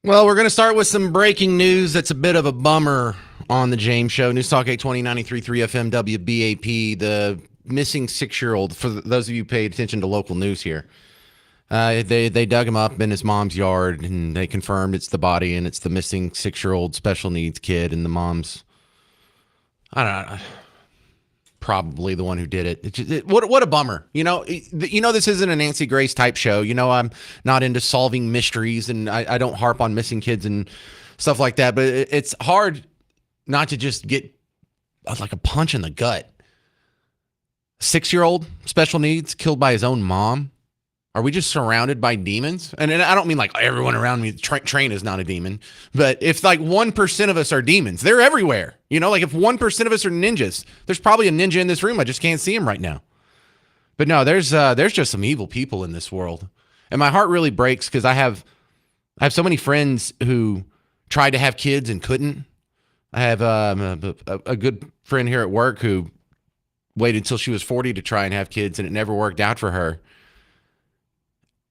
Well, we're going to start with some breaking news that's a bit of a bummer on the James Show. News Talk 820, 93.3 FM, WBAP. The missing 6-year-old, for those of you who paid attention to local news here, they dug him up in his mom's yard, and they confirmed it's the body, and it's the missing 6-year-old special needs kid, and the mom's, I don't know, probably the one who did it. What a bummer. This isn't a Nancy Grace type show. I'm not into solving mysteries, and I don't harp on missing kids and stuff like that. But it's hard not to just get like a punch in the gut. 6-year-old special needs killed by his own mom. Are we just surrounded by demons? And I don't mean like everyone around me. Train is not a demon. But if like 1% of us are demons, they're everywhere. Like if 1% of us are ninjas, there's probably a ninja in this room. I just can't see him right now. But no, there's just some evil people in this world. And my heart really breaks because I have so many friends who tried to have kids and couldn't. I have a good friend here at work who waited until she was 40 to try and have kids, and it never worked out for her.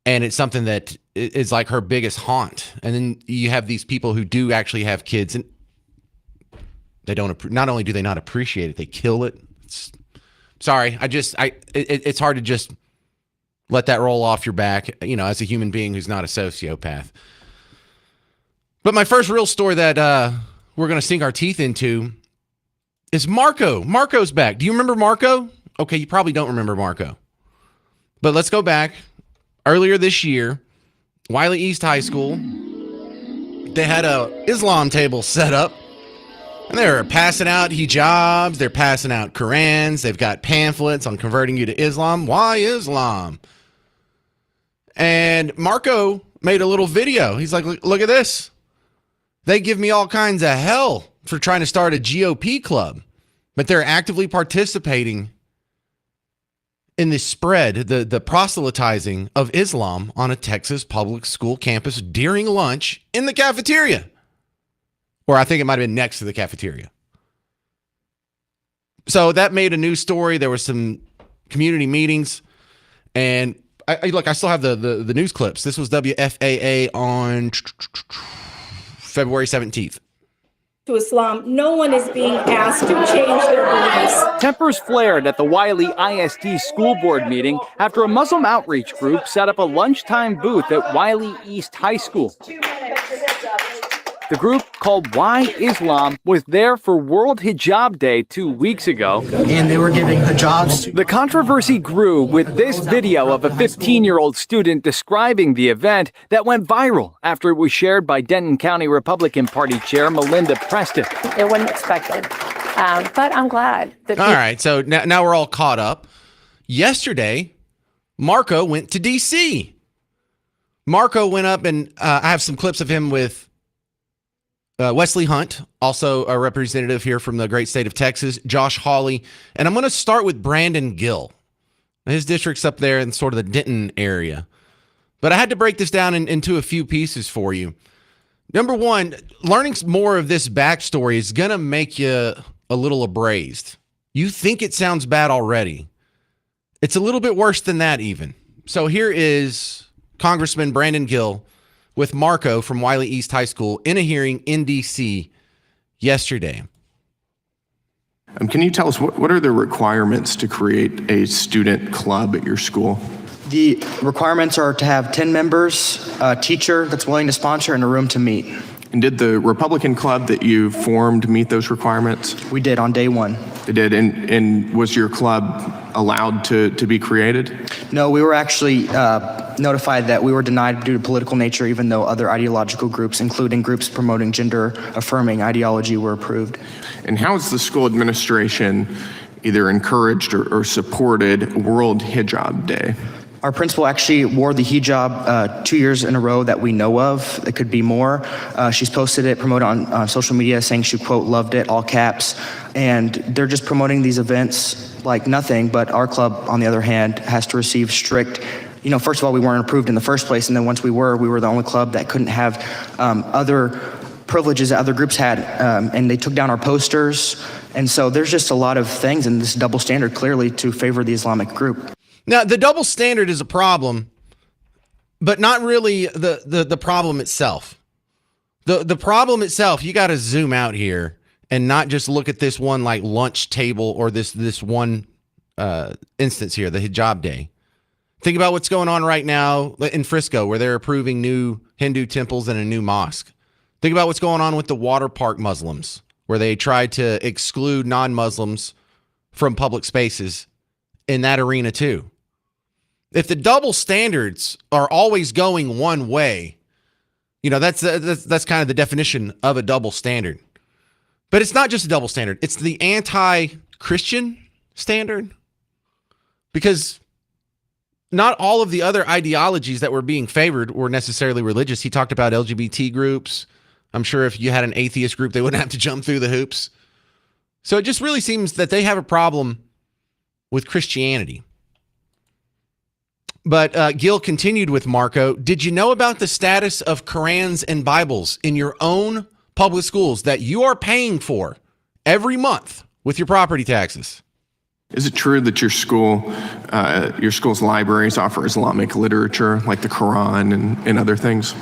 And it's something that is like her biggest haunt. And then you have these people who do actually have kids, and they don't. Not only do they not appreciate it, they kill it. Sorry, it's hard to just let that roll off your back, as a human being who's not a sociopath. But my first real story that we're going to sink our teeth into is Marco. Marco's back. Do you remember Marco? Okay, you probably don't remember Marco. But let's go back. Earlier this year, Wiley East High School, they had a Islam table set up, and they were passing out hijabs, they're passing out Qurans, they've got pamphlets on converting you to Islam. Why Islam? And Marco made a little video. He's like, look at this. They give me all kinds of hell for trying to start a GOP club, but they're actively participating in the spread, the proselytizing of Islam on a Texas public school campus during lunch in the cafeteria. Or I think it might have been next to the cafeteria. So that made a news story. There were some community meetings. And I still have the news clips. This was WFAA on February 17th. To Islam, no one is being asked to change their beliefs. Tempers flared at the Wiley ISD school board meeting after a Muslim outreach group set up a lunchtime booth at Wiley East High School. The group, called Why Islam, was there for World Hijab Day 2 weeks ago. And they were giving hijabs. The controversy grew with this video of a 15-year-old student describing the event that went viral after it was shared by Denton County Republican Party Chair Melinda Preston. It wasn't expected, but I'm glad. That all right, so now we're all caught up. Yesterday, Marco went to D.C. Marco went up, and I have some clips of him with Wesley Hunt, also a representative here from the great state of Texas, Josh Hawley. And I'm going to start with Brandon Gill. His district's up there in sort of the Denton area. But I had to break this down into a few pieces for you. Number one, learning more of this backstory is going to make you a little abrased. You think it sounds bad already. It's a little bit worse than that even. So here is Congressman Brandon Gill with Marco from Wiley East High School in a hearing in D.C. yesterday. Can you tell us what are the requirements to create a student club at your school? The requirements are to have 10 members, a teacher that's willing to sponsor, and a room to meet. And did the Republican club that you formed meet those requirements? We did on day one. They did, and was your club allowed to be created? No, we were actually notified that we were denied due to political nature, even though other ideological groups, including groups promoting gender-affirming ideology, were approved. And how has the school administration either encouraged or supported World Hijab Day? Our principal actually wore the hijab 2 years in a row that we know of. It could be more. She's posted it, promoted on social media, saying she, quote, loved it, all caps. And they're just promoting these events like nothing, but our club, on the other hand, has to receive strict, first of all, we weren't approved in the first place, and then once we were the only club that couldn't have other privileges that other groups had, and they took down our posters. And so there's just a lot of things in this double standard clearly to favor the Islamic group. Now, the double standard is a problem, but not really the problem itself. The problem itself, you got to zoom out here and not just look at this one like lunch table or this one instance here, the hijab day. Think about what's going on right now in Frisco, where they're approving new Hindu temples and a new mosque. Think about what's going on with the water park Muslims, where they tried to exclude non-Muslims from public spaces in that arena too. If the double standards are always going one way, you know, that's kind of the definition of a double standard. But it's not just a double standard. It's the anti-Christian standard. Because not all of the other ideologies that were being favored were necessarily religious. He talked about LGBT groups. I'm sure if you had an atheist group, they wouldn't have to jump through the hoops. So it just really seems that they have a problem with Christianity. But Gil continued with Marco. Did you know about the status of Qurans and Bibles in your own public schools that you are paying for every month with your property taxes? Is it true that your school's libraries offer Islamic literature like the Quran and other things?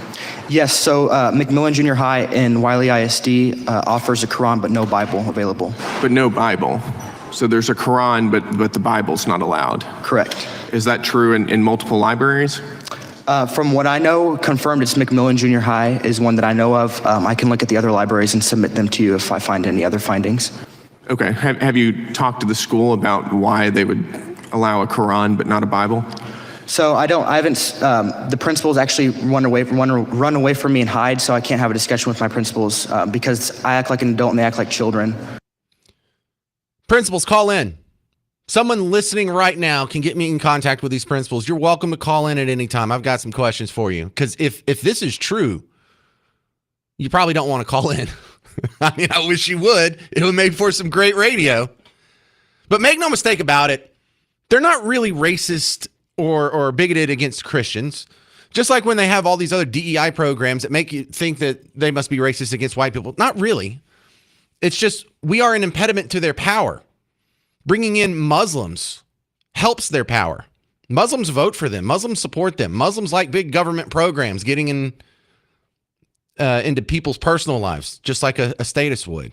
Yes, so McMillan Junior High and Wiley ISD offers a Quran but no Bible available. But no Bible. So there's a Quran, but the Bible's not allowed. Correct. Is that true in multiple libraries? From what I know, confirmed it's McMillan Junior High is one that I know of. I can look at the other libraries and submit them to you if I find any other findings. Okay. Have you talked to the school about why they would allow a Quran but not a Bible? So I haven't, the principals actually run away from me and hide, so I can't have a discussion with my principals because I act like an adult and they act like children. Principals, call in. Someone listening right now can get me in contact with these principals. You're welcome to call in at any time. I've got some questions for you. Because if this is true, you probably don't want to call in. I mean, I wish you would. It would make for some great radio. But make no mistake about it, they're not really racist or bigoted against Christians. Just like when they have all these other DEI programs that make you think that they must be racist against white people. Not really. It's just we are an impediment to their power. Bringing in Muslims helps their power. Muslims vote for them. Muslims support them. Muslims like big government programs getting into people's personal lives, just like a status would.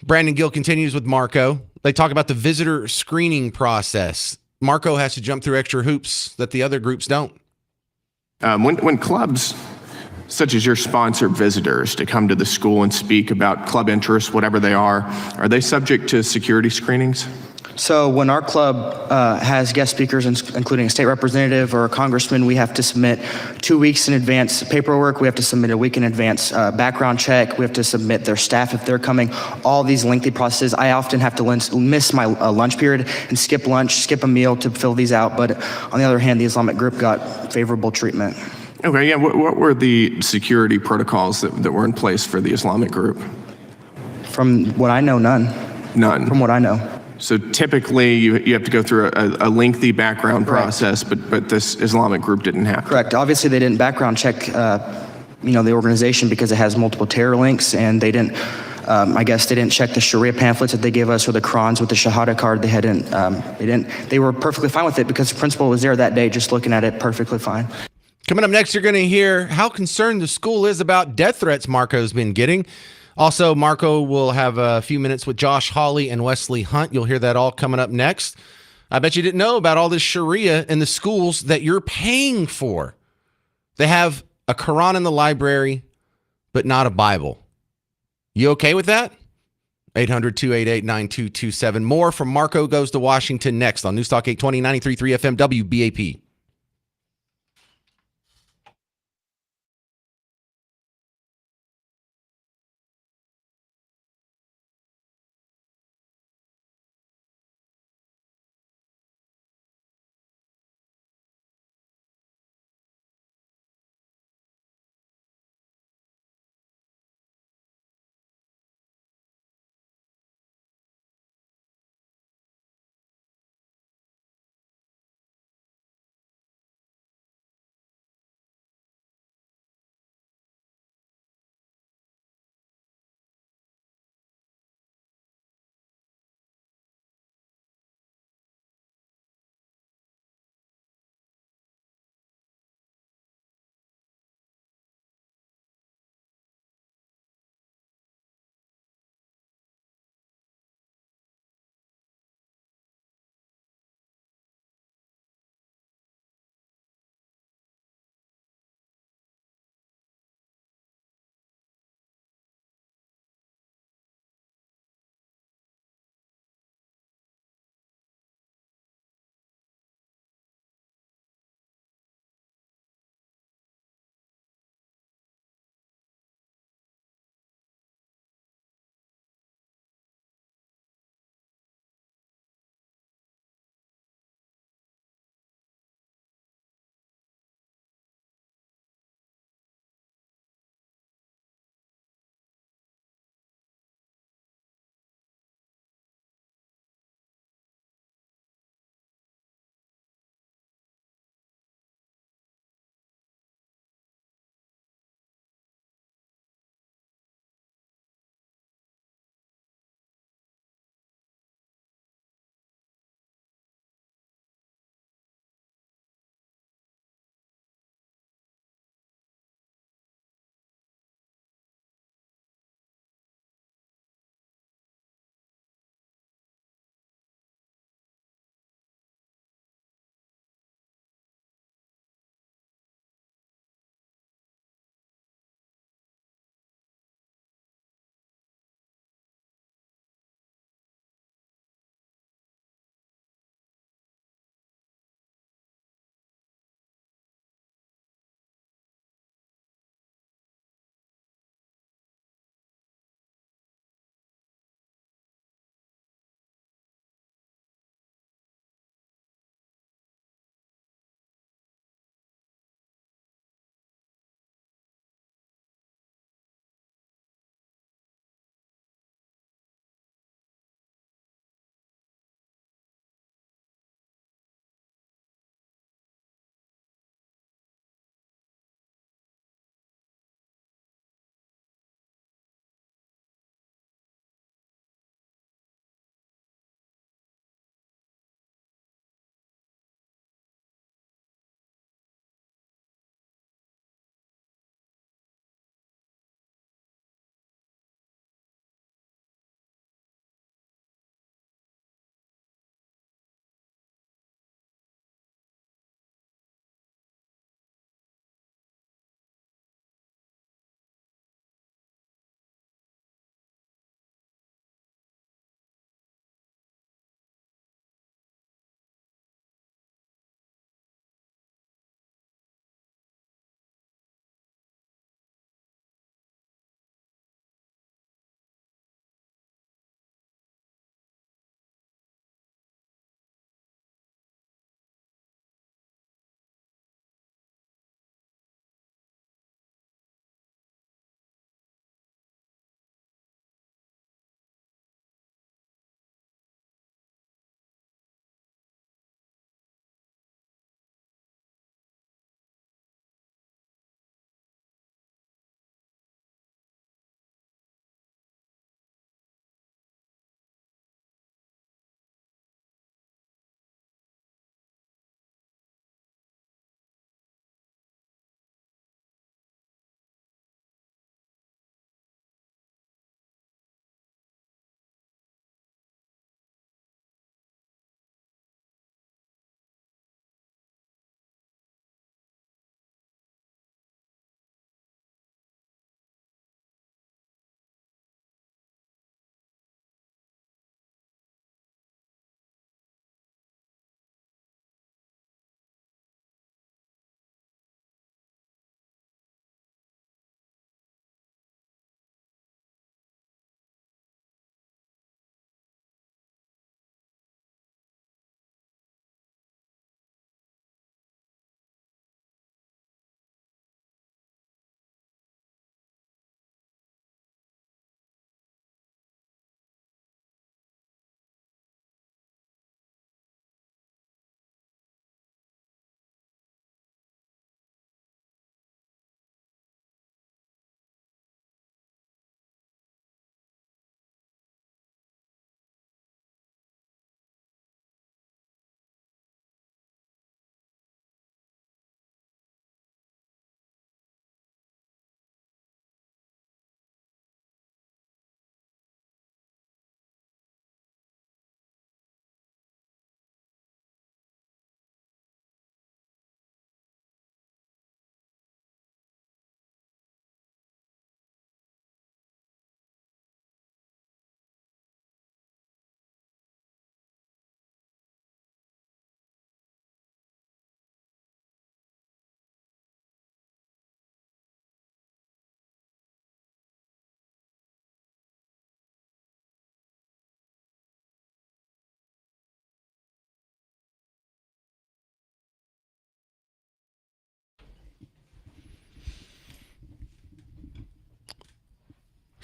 Brandon Gill continues with Marco. They talk about the visitor screening process. Marco has to jump through extra hoops that the other groups don't. When clubs such as your sponsor visitors to come to the school and speak about club interests, whatever they are they subject to security screenings? So when our club has guest speakers, including a state representative or a congressman, we have to submit 2 weeks in advance paperwork. We have to submit a week in advance background check. We have to submit their staff if they're coming. All these lengthy processes. I often have to miss my lunch period and skip lunch, skip a meal to fill these out. But on the other hand, the Islamic group got favorable treatment. Okay, yeah. What were the security protocols that were in place for the Islamic group? From what I know, none. None. From what I know. So typically you have to go through a lengthy background process, but this Islamic group didn't have to. Correct. Obviously, they didn't background check, the organization because it has multiple terror links, and they didn't. I guess they didn't check the Sharia pamphlets that they gave us or the Qurans with the Shahada card. They didn't. They were perfectly fine with it because the principal was there that day, just looking at it, perfectly fine. Coming up next, you're going to hear how concerned the school is about death threats Marco's been getting. Also, Marco will have a few minutes with Josh Hawley and Wesley Hunt. You'll hear that all coming up next. I bet you didn't know about all this Sharia in the schools that you're paying for. They have a Quran in the library, but not a Bible. You okay with that? 800-288-9227. More from Marco Goes to Washington next on Newstalk 820, 93.3 FM, WBAP.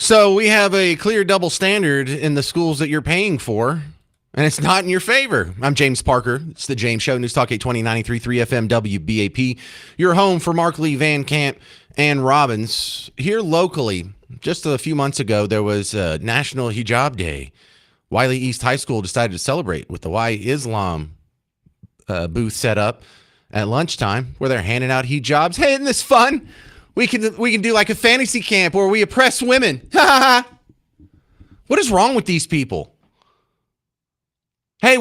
So we have a clear double standard in the schools that you're paying for, and it's not in your favor. I'm James Parker. It's the James Show, News Talk 820 93.3 FM WBAP. Your home for Mark Lee, Van Camp, and Robbins. Here locally, just a few months ago, there was National Hijab Day. Wiley East High School decided to celebrate with the Why Islam booth set up at lunchtime where they're handing out hijabs. Hey, isn't this fun? We can do like a fantasy camp where we oppress women. What is wrong with these people? Hey,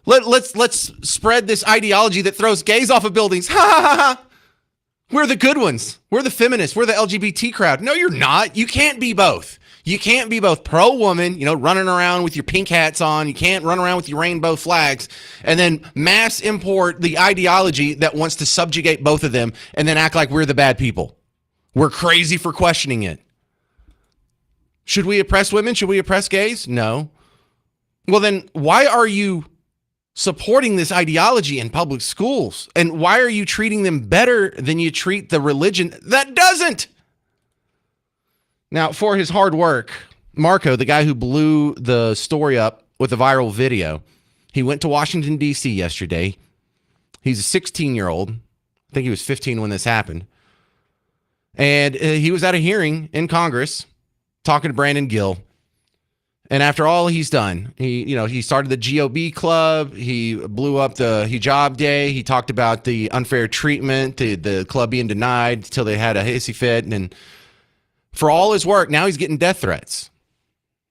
let's spread this ideology that throws gays off of buildings. We're the good ones. We're the feminists. We're the LGBT crowd. No, you're not. You can't be both. You can't be both pro-woman, running around with your pink hats on. You can't run around with your rainbow flags and then mass import the ideology that wants to subjugate both of them and then act like we're the bad people. We're crazy for questioning it. Should we oppress women? Should we oppress gays? No. Well, then why are you supporting this ideology in public schools? And why are you treating them better than you treat the religion that doesn't? Now, for his hard work, Marco, the guy who blew the story up with a viral video, he went to Washington, D.C. yesterday. He's a 16-year-old. I think he was 15 when this happened. And he was at a hearing in Congress talking to Brandon Gill. And after all he's done, he started the GOB club. He blew up the Hijab Day. He talked about the unfair treatment, the club being denied until they had a hissy fit. And for all his work, now he's getting death threats.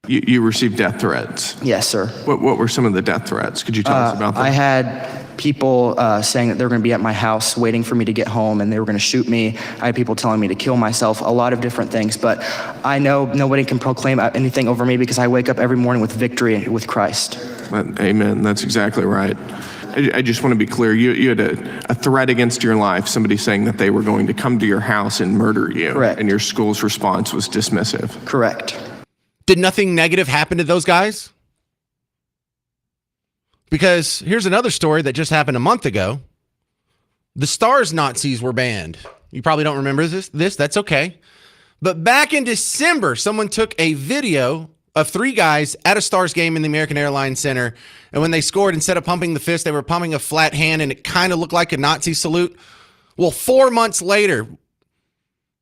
You received death threats. Yes, sir. What were some of the death threats? Could you tell us about them? I had people saying that they were going to be at my house waiting for me to get home and they were going to shoot me. I had people telling me to kill myself, a lot of different things. But I know nobody can proclaim anything over me because I wake up every morning with victory with Christ. Amen. That's exactly right. I just want to be clear. You had a threat against your life, somebody saying that they were going to come to your house and murder you. Correct. And your school's response was dismissive. Correct. Did nothing negative happen to those guys? Because here's another story that just happened a month ago. The Stars Nazis were banned. You probably don't remember this. That's okay. But back in December, someone took a video of three guys at a Stars game in the American Airlines Center. And when they scored, instead of pumping the fist, they were pumping a flat hand, and it kind of looked like a Nazi salute. Well, 4 months later,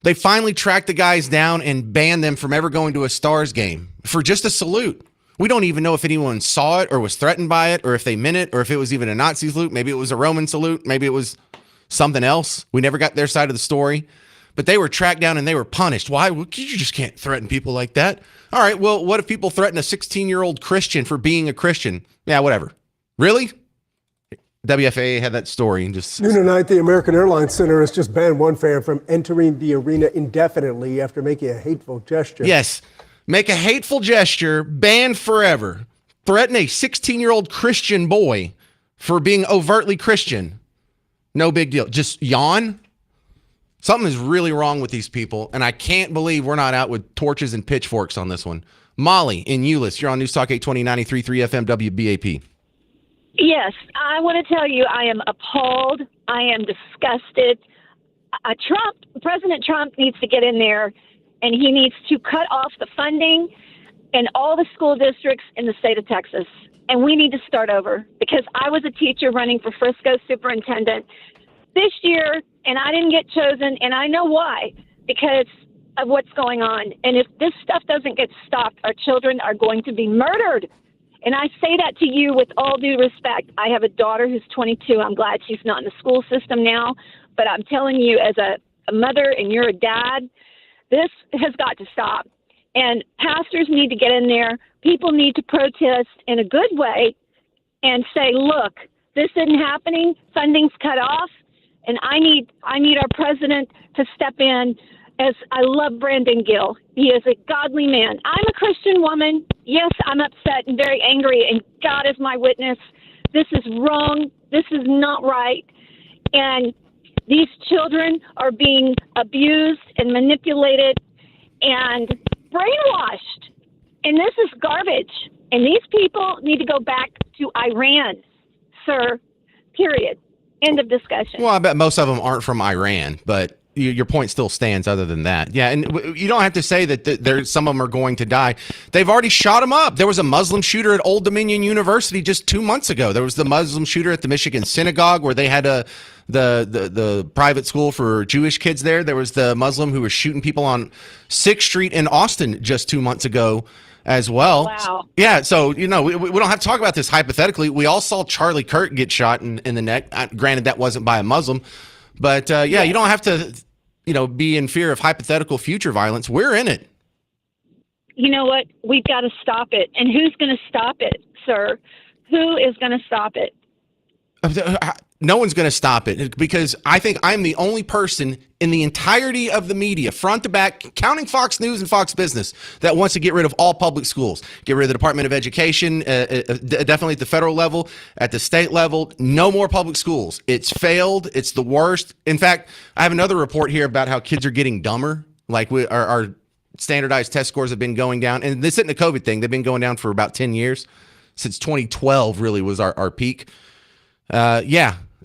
they finally tracked the guys down and banned them from ever going to a Stars game for just a salute. We don't even know if anyone saw it or was threatened by it or if they meant it or if it was even a Nazi salute. Maybe it was a Roman salute. Maybe it was something else. We never got their side of the story. But they were tracked down and they were punished. Why? Well, you just can't threaten people like that. All right, well, what if people threaten a 16-year-old Christian for being a Christian? Yeah, whatever. Really? WFAA had that story. And just Noon tonight, the American Airlines Center has just banned one fan from entering the arena indefinitely after making a hateful gesture. Yes. Make a hateful gesture, banned forever. Threaten a 16-year-old Christian boy for being overtly Christian. No big deal. Just yawn. Something is really wrong with these people, and I can't believe we're not out with torches and pitchforks on this one. Molly in Euless, you're on News Talk 820 93.3 FM WBAP. Yes, I want to tell you I am appalled. I am disgusted. President Trump needs to get in there, and he needs to cut off the funding in all the school districts in the state of Texas. And we need to start over, because I was a teacher running for Frisco superintendent this year, and I didn't get chosen, and I know why, because of what's going on. And if this stuff doesn't get stopped, our children are going to be murdered. And I say that to you with all due respect. I have a daughter who's 22. I'm glad she's not in the school system now. But I'm telling you, as a mother and you're a dad, this has got to stop. And pastors need to get in there. People need to protest in a good way and say, look, this isn't happening. Funding's cut off. And I need our president to step in. As I love Brandon Gill. He is a godly man. I'm a Christian woman. Yes, I'm upset and very angry, and God is my witness. This is wrong. This is not right. And these children are being abused and manipulated and brainwashed. And this is garbage. And these people need to go back to Iran, sir, period. End of discussion. Well, I bet most of them aren't from Iran, but your point still stands other than that. Yeah, and you don't have to say that there's some of them are going to die. They've already shot them up. There was a Muslim shooter at Old Dominion University just 2 months ago. There was the Muslim shooter at the Michigan Synagogue where they had the private school for Jewish kids there. There was the Muslim who was shooting people on 6th Street in Austin just 2 months ago as well. Wow. Yeah, so, we don't have to talk about this hypothetically. We all saw Charlie Kirk get shot in the neck. Granted, that wasn't by a Muslim. But, you don't have to, be in fear of hypothetical future violence. We're in it. You know what? We've got to stop it. And who's going to stop it, sir? Who is going to stop it? No one's going to stop it because I think I'm the only person in the entirety of the media, front to back, counting Fox News and Fox Business, that wants to get rid of all public schools, get rid of the Department of Education, definitely at the federal level, at the state level, no more public schools. It's failed. It's the worst. In fact, I have another report here about how kids are getting dumber. Like our standardized test scores have been going down, and this isn't a COVID thing. They've been going down for about 10 years. Since 2012 really was our peak.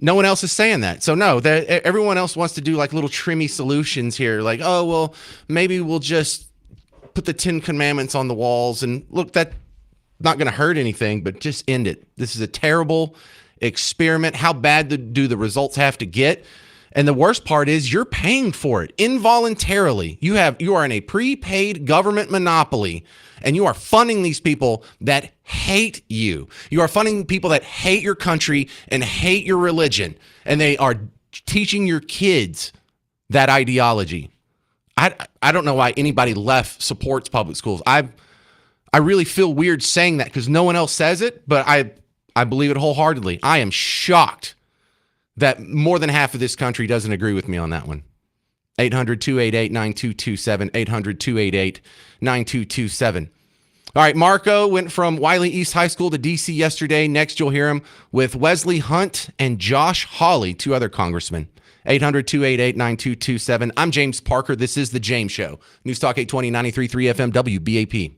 No one else is saying that. So no, everyone else wants to do like little trimmy solutions here. Like, oh, well, maybe we'll just put the 10 commandments on the walls and look, that's not going to hurt anything, but just end it. This is a terrible experiment. How bad do the results have to get? And the worst part is you're paying for it involuntarily. You are in a prepaid government monopoly, and you are funding these people that hate you. You are funding people that hate your country and hate your religion, and they are teaching your kids that ideology. I don't know why anybody left supports public schools. I really feel weird saying that because no one else says it, but I believe it wholeheartedly. I am shocked that more than half of this country doesn't agree with me on that one. 800-288-9227, 800-288-9227. All right, Marco went from Wiley East High School to D.C. yesterday. Next, you'll hear him with Wesley Hunt and Josh Hawley, two other congressmen. 800-288-9227. I'm James Parker. This is The James Show. News Talk 820, 93.3 FM, WBAP.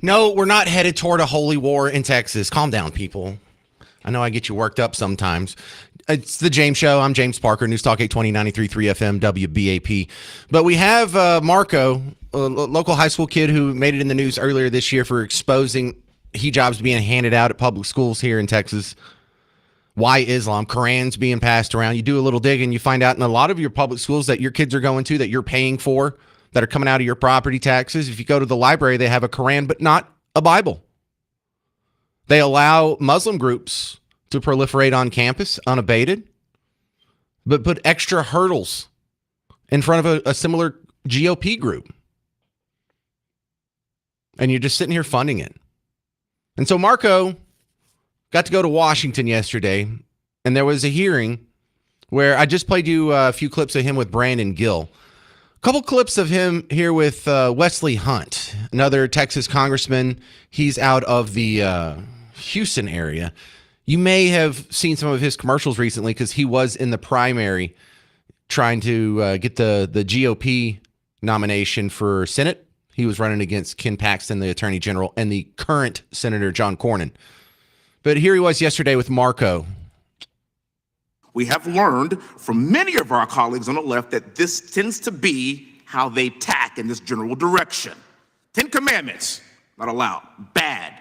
No, we're not headed toward a holy war in Texas. Calm down, people. I know I get you worked up sometimes. It's the James Show. I'm James Parker, News Talk 820 93.3 FM, WBAP. But we have Marco, a local high school kid who made it in the news earlier this year for exposing hijabs being handed out at public schools here in Texas. Why Islam, Qurans being passed around. You do a little digging, you find out in a lot of your public schools that your kids are going to, that you're paying for, that are coming out of your property taxes. If you go to the library, they have a Quran, but not a Bible. They allow Muslim groups to proliferate on campus unabated, but put extra hurdles in front of a similar GOP group. And you're just sitting here funding it. And so Marco got to go to Washington yesterday, and there was a hearing where I just played you a few clips of him with Brandon Gill. A couple clips of him here with Wesley Hunt, another Texas congressman. He's out of the Houston area. You may have seen some of his commercials recently because he was in the primary trying to get the GOP nomination for Senate. He was running against Ken Paxton, the Attorney General, and the current Senator John Cornyn. But here he was yesterday with Marco. We have learned from many of our colleagues on the left that this tends to be how they tack in this general direction. 10 Commandments, not allowed. Bad.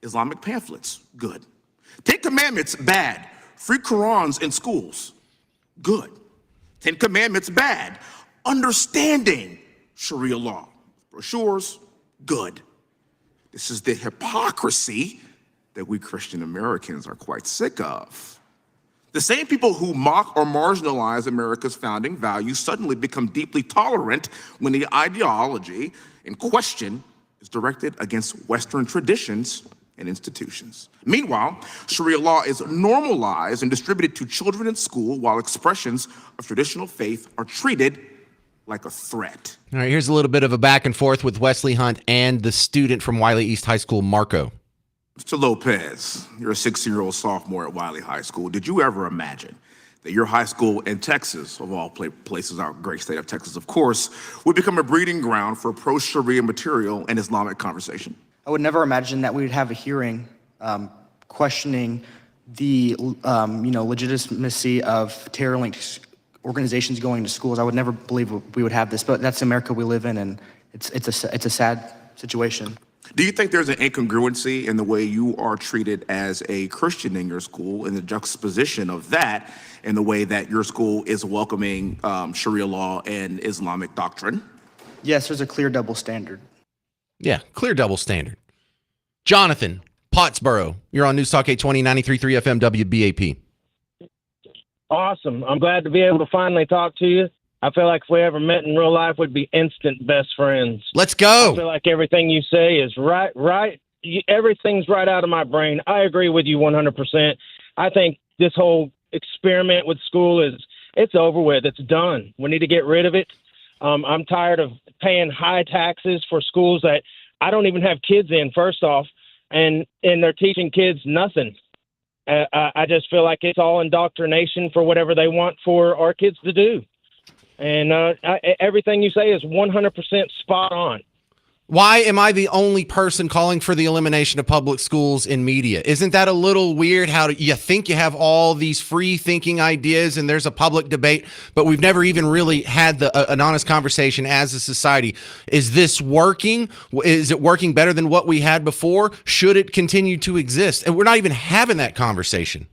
Islamic pamphlets, good. 10 Commandments, bad. Free Qurans in schools, good. 10 Commandments, bad. Understanding Sharia law, brochures, good. This is the hypocrisy that we Christian Americans are quite sick of. The same people who mock or marginalize America's founding values suddenly become deeply tolerant when the ideology in question is directed against Western traditions and institutions. Meanwhile, Sharia law is normalized and distributed to children in school while expressions of traditional faith are treated like a threat. All right, here's a little bit of a back and forth with Wesley Hunt and the student from Wiley East High School, Marco. Mr. Lopez, you're a 16-year-old sophomore at Wiley High School. Did you ever imagine that your high school in Texas, of all places, our great state of Texas, of course, would become a breeding ground for pro-Sharia material and Islamic conversation? I would never imagine that we would have a hearing questioning the legitimacy of terror-linked organizations going to schools. I would never believe we would have this, but that's America we live in, and it's a sad situation. Do you think there's an incongruency in the way you are treated as a Christian in your school, and the juxtaposition of that in the way that your school is welcoming Sharia law and Islamic doctrine? Yes, there's a clear double standard. Yeah, clear double standard. Jonathan, Pottsboro, you're on News Talk 820 93.3 FM WBAP. Awesome. I'm glad to be able to finally talk to you. I feel like if we ever met in real life, we'd be instant best friends. Let's go. I feel like everything you say is right. Everything's right out of my brain. I agree with you 100%. I think this whole experiment with school it's over with. It's done. We need to get rid of it. I'm tired of paying high taxes for schools that I don't even have kids in, first off, and they're teaching kids nothing. I just feel like it's all indoctrination for whatever they want for our kids to do. And everything you say is 100% spot on. Why am I the only person calling for the elimination of public schools in media? Isn't that a little weird how you think you have all these free thinking ideas and there's a public debate, but we've never even really had an honest conversation as a society? Is this working? Is it working better than what we had before? Should it continue to exist? And we're not even having that conversation.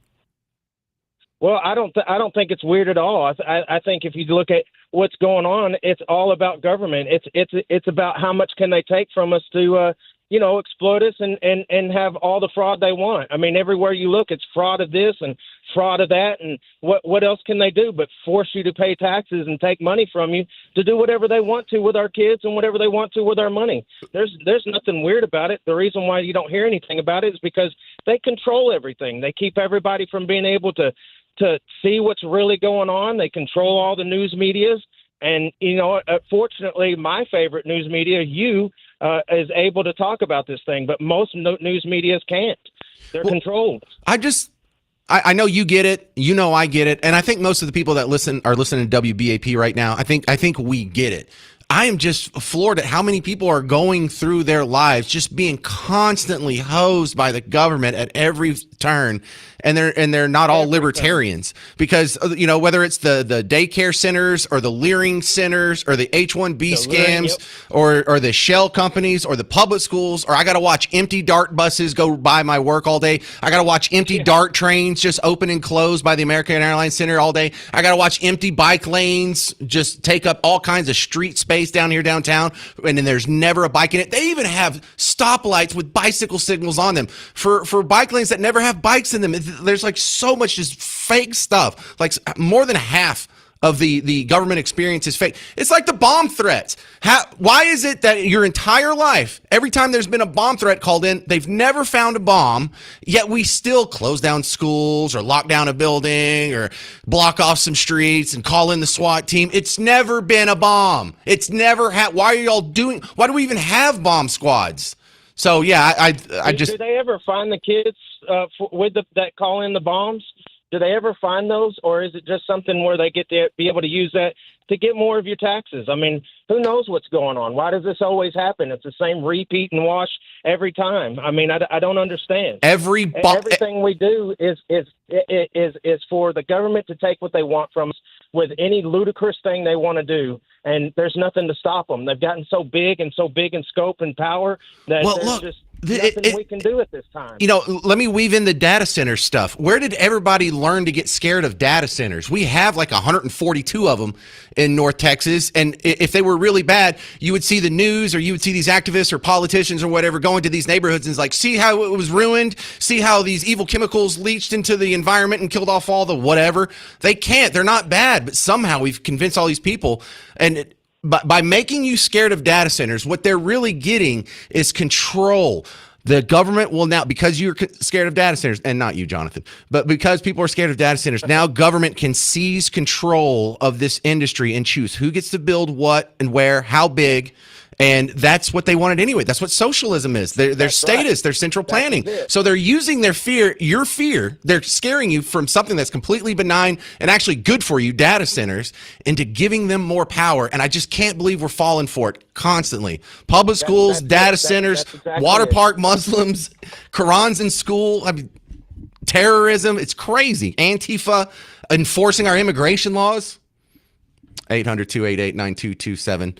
Well, I don't think it's weird at all. I think if you look at what's going on, it's all about government. It's about how much can they take from us to exploit us and have all the fraud they want. I mean, everywhere you look, it's fraud of this and fraud of that, and what else can they do but force you to pay taxes and take money from you to do whatever they want to with our kids and whatever they want to with our money? There's nothing weird about it. The reason why you don't hear anything about it is because they control everything. They keep everybody from being able to see what's really going on. They control all the news medias. And, fortunately, my favorite news media, is able to talk about this thing, but most news medias can't. They're controlled. I know you get it. I get it. And I think most of the people that are listening to WBAP right now, I think we get it. I am just floored at how many people are going through their lives just being constantly hosed by the government at every turn, and they're not all libertarians, because whether it's the daycare centers or the Leering centers or the H-1B scams or the shell companies or the public schools, or I got to watch empty DART buses go by my work all day. I got to watch empty DART trains just open and close by the American Airlines Center all day. I got to watch empty bike lanes just take up all kinds of street space down here downtown, and then there's never a bike in it. They even have stoplights with bicycle signals on them for bike lanes that never have bikes in them. There's like so much just fake stuff. Like more than half of the government experience is fake. It's like the bomb threats. Why is it that your entire life, every time there's been a bomb threat called in, they've never found a bomb, yet we still close down schools or lock down a building or block off some streets and call in the SWAT team? It's never been a bomb. It's never why do we even have bomb squads? So yeah, I just. Do they ever find the kids that call in the bombs? Do they ever find those, or is it just something where they get to be able to use that to get more of your taxes? I mean, who knows what's going on? Why does this always happen? It's the same repeat and wash every time. I mean, I don't understand. Everything we do is for the government to take what they want from us with any ludicrous thing they want to do, and there's nothing to stop them. They've gotten so big in scope and power that there's just nothing we can do at this time. Let me weave in the data center stuff. Where did everybody learn to get scared of data centers? We have like 142 of them in North Texas, and if they were really bad, you would see the news, or you would see these activists or politicians or whatever going to these neighborhoods and it's like, see how it was ruined, see how these evil chemicals leached into the environment and killed off all the whatever. They can't. They're not bad, but somehow we've convinced all these people, and by making you scared of data centers, what they're really getting is control. The government will now, because you're scared of data centers, and not you, Jonathan, but because people are scared of data centers, now government can seize control of this industry and choose who gets to build what and where, how big. And that's what they wanted anyway. That's what socialism is. Their status, their central planning. So they're using your fear. They're scaring you from something that's completely benign and actually good for you, data centers, into giving them more power. And I just can't believe we're falling for it constantly. Public schools, data centers, water park Muslims, Qurans in school. I mean, terrorism. It's crazy. Antifa enforcing our immigration laws. 800-288-9227.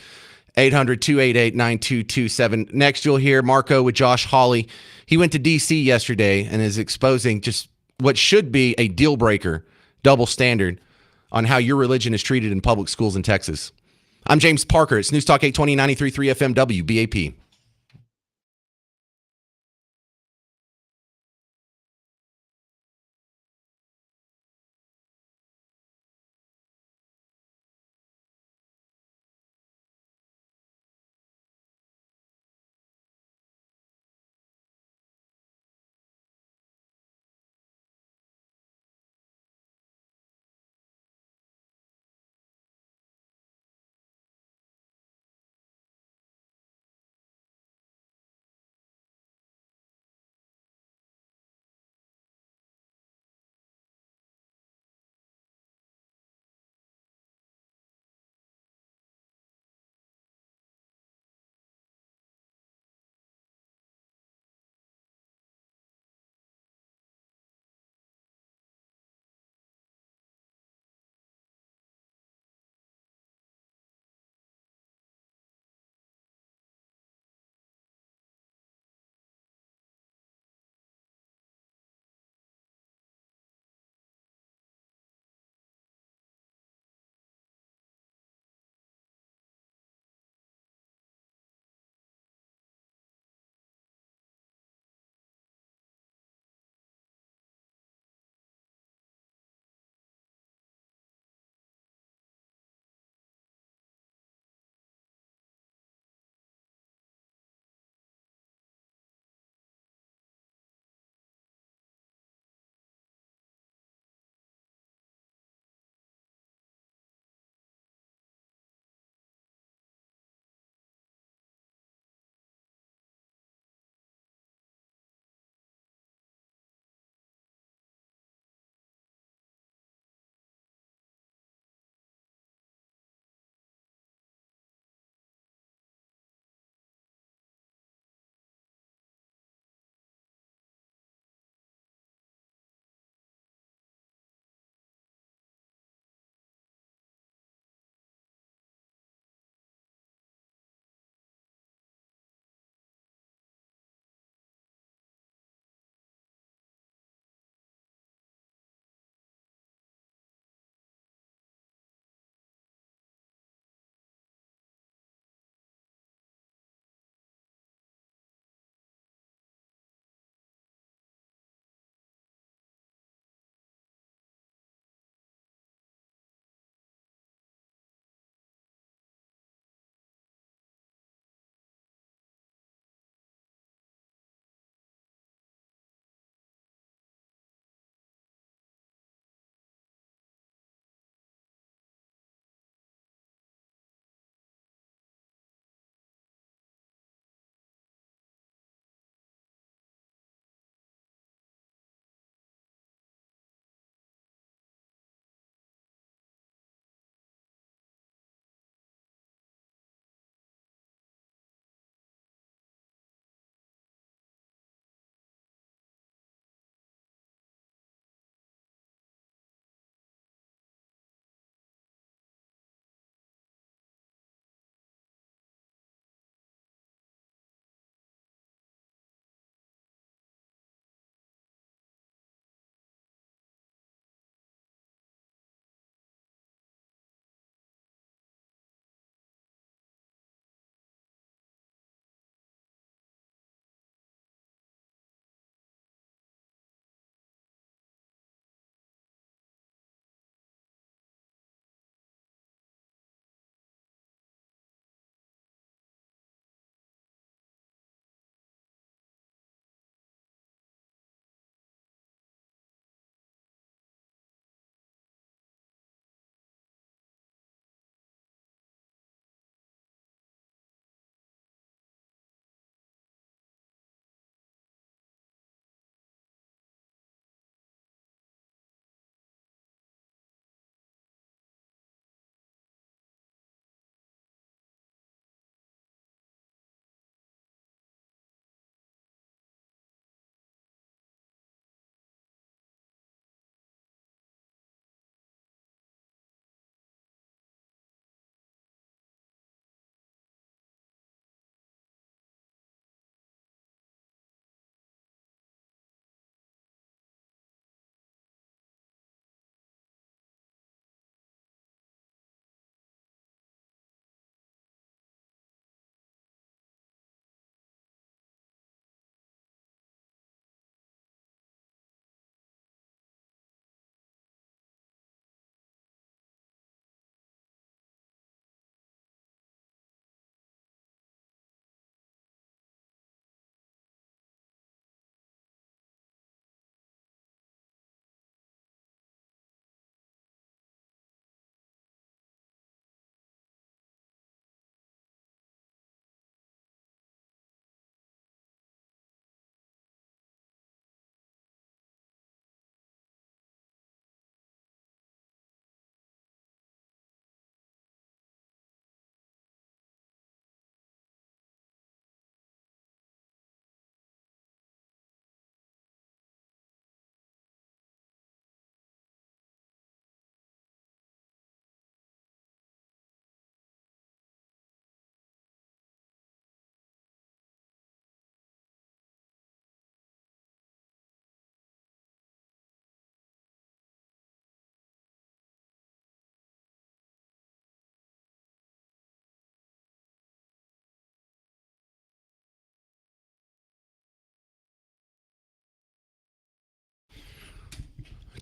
800-288-9227. Next, you'll hear Marco with Josh Hawley. He went to D.C. yesterday and is exposing just what should be a deal breaker, double standard on how your religion is treated in public schools in Texas. I'm James Parker. It's News Talk 820 93.3 FM WBAP.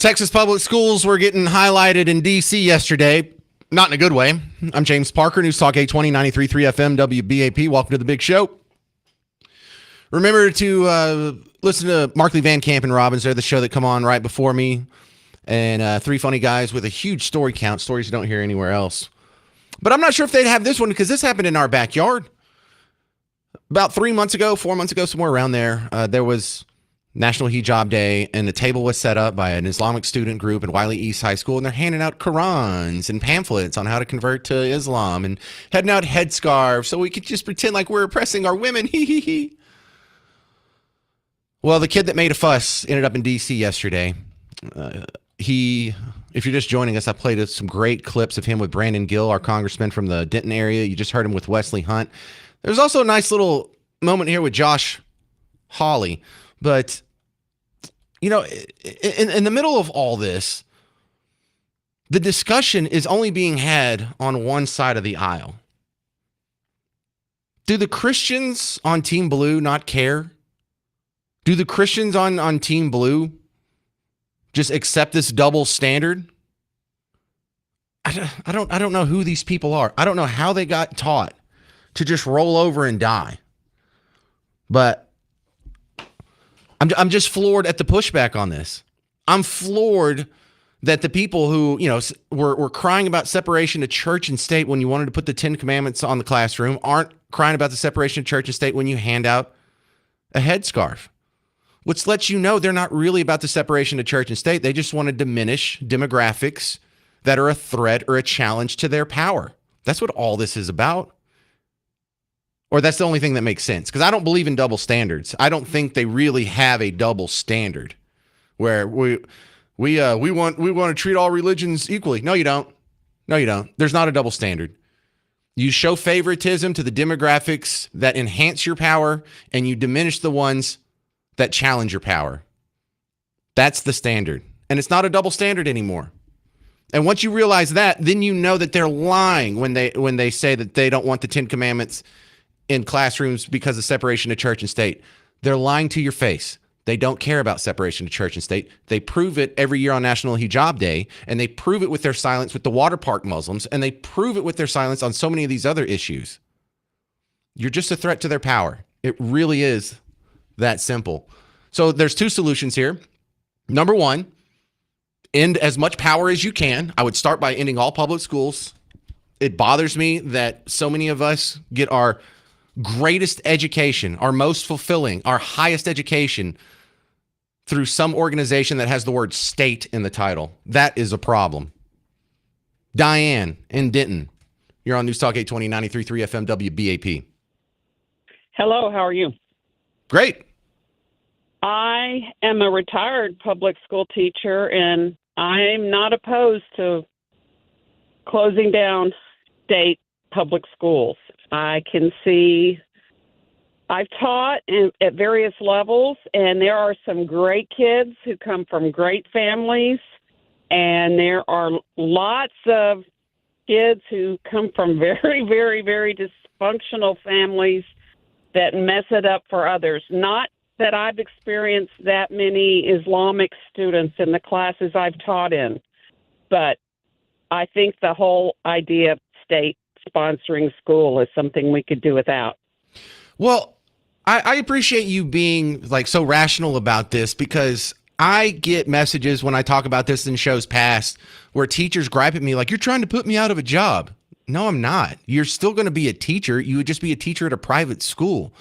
Texas public schools were getting highlighted in D.C. yesterday. Not in a good way. I'm James Parker, News Talk 820, 93.3 FM, WBAP. Welcome to the big show. Remember to listen to Markley, Van Camp, and Robbins. They're the show that come on right before me. And three funny guys with a huge story count, stories you don't hear anywhere else. But I'm not sure if they'd have this one because this happened in our backyard. About 4 months ago, somewhere around there, there was National Hijab Day, and the table was set up by an Islamic student group at Wiley East High School, and they're handing out Qurans and pamphlets on how to convert to Islam and heading out headscarves so we could just pretend like we're oppressing our women. Well, the kid that made a fuss ended up in D.C. yesterday. If you're just joining us, I played some great clips of him with Brandon Gill, our congressman from the Denton area. You just heard him with Wesley Hunt. There's also a nice little moment here with Josh Hawley. But, you know, in the middle of all this, the discussion is only being had on one side of the aisle. Do the Christians on Team Blue not care? Do the Christians on Team Blue just accept this double standard? I don't know who these people are. I don't know how they got taught to just roll over and die. But I'm just floored at the pushback on this. I'm floored that the people who, you know, were crying about separation of church and state when you wanted to put the 10 Commandments on the classroom aren't crying about the separation of church and state when you hand out a headscarf, which lets you know they're not really about the separation of church and state. They just want to diminish demographics that are a threat or a challenge to their power. That's what all this is about. Or that's the only thing that makes sense. Because I don't believe in double standards. I don't think they really have a double standard where we want to treat all religions equally. No, you don't. No, you don't. There's not a double standard. You show favoritism to the demographics that enhance your power, and you diminish the ones that challenge your power. That's the standard. And it's not a double standard anymore. And once you realize that, then you know that they're lying when they say that they don't want the 10 Commandments in classrooms because of separation of church and state. They're lying to your face. They don't care about separation of church and state. They prove it every year on National Hijab Day, and they prove it with their silence with the water park Muslims, and they prove it with their silence on so many of these other issues. You're just a threat to their power. It really is that simple. So there's two solutions here. Number one, end as much power as you can. I would start by ending all public schools. It bothers me that so many of us get our greatest education, our most fulfilling, our highest education through some organization that has the word state in the title. That is a problem. Diane in Denton, you're on News Talk 820, 93.3 FM WBAP. Hello, how are you? Great. I am a retired public school teacher, and I'm not opposed to closing down state public schools. I can see, I've taught at various levels, and there are some great kids who come from great families, and there are lots of kids who come from very, very, very dysfunctional families that mess it up for others. Not that I've experienced that many Islamic students in the classes I've taught in, but I think the whole idea of state sponsoring school is something we could do without. Well, I appreciate you being like so rational about this, because I get messages when I talk about this in shows past where teachers gripe at me like, you're trying to put me out of a job. No, I'm not. You're still going to be a teacher. You would just be a teacher at a private school.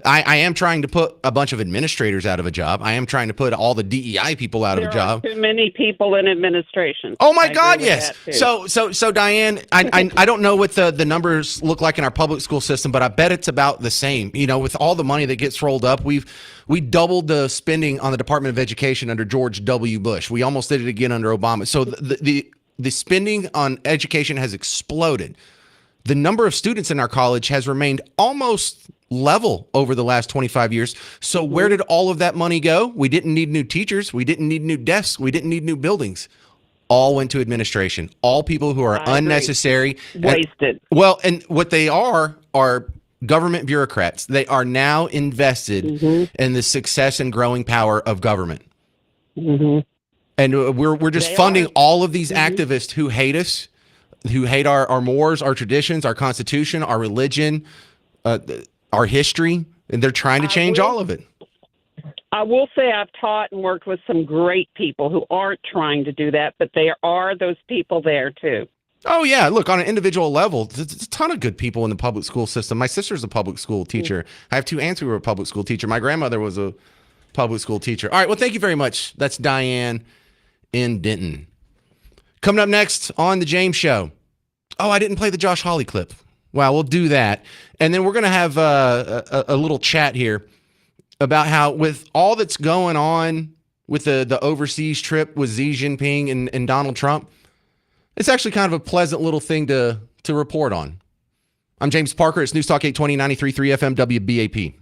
I am trying to put a bunch of administrators out of a job. I am trying to put all the DEI people out of a job. There are too many people in administration. Oh my God, yes. So Diane, I don't know what the numbers look like in our public school system, but I bet it's about the same. You know, with all the money that gets rolled up, we doubled the spending on the Department of Education under George W. Bush. We almost did it again under Obama. So the spending on education has exploded. The number of students in our college has remained almost level over the last 25 years. So where did all of that money go? We didn't need new teachers. We didn't need new desks. We didn't need new buildings. All went to administration. All people who are unnecessary. Wasted. And what they are government bureaucrats. They are now invested in the success and growing power of government. And we're just They funding are. all of these activists who hate us, who hate our mores, our traditions, our constitution, our religion, our history, and they're trying to change all of it. I will say I've taught and worked with some great people who aren't trying to do that, but there are those people there too. Oh yeah, look, on an individual level, there's a ton of good people in the public school system. My sister's a public school teacher. I have two aunts who were a public school teacher. My grandmother was a public school teacher. All right, well, thank you very much. That's Diane in Denton. Coming up next on the James Show. Oh, I didn't play the Josh Hawley clip. Well, we'll do that. And then we're going to have a little chat here about how, with all that's going on with the overseas trip with Xi Jinping and Donald Trump, it's actually kind of a pleasant little thing to report on. I'm James Parker. It's News Talk 820, 93.3 FM WBAP.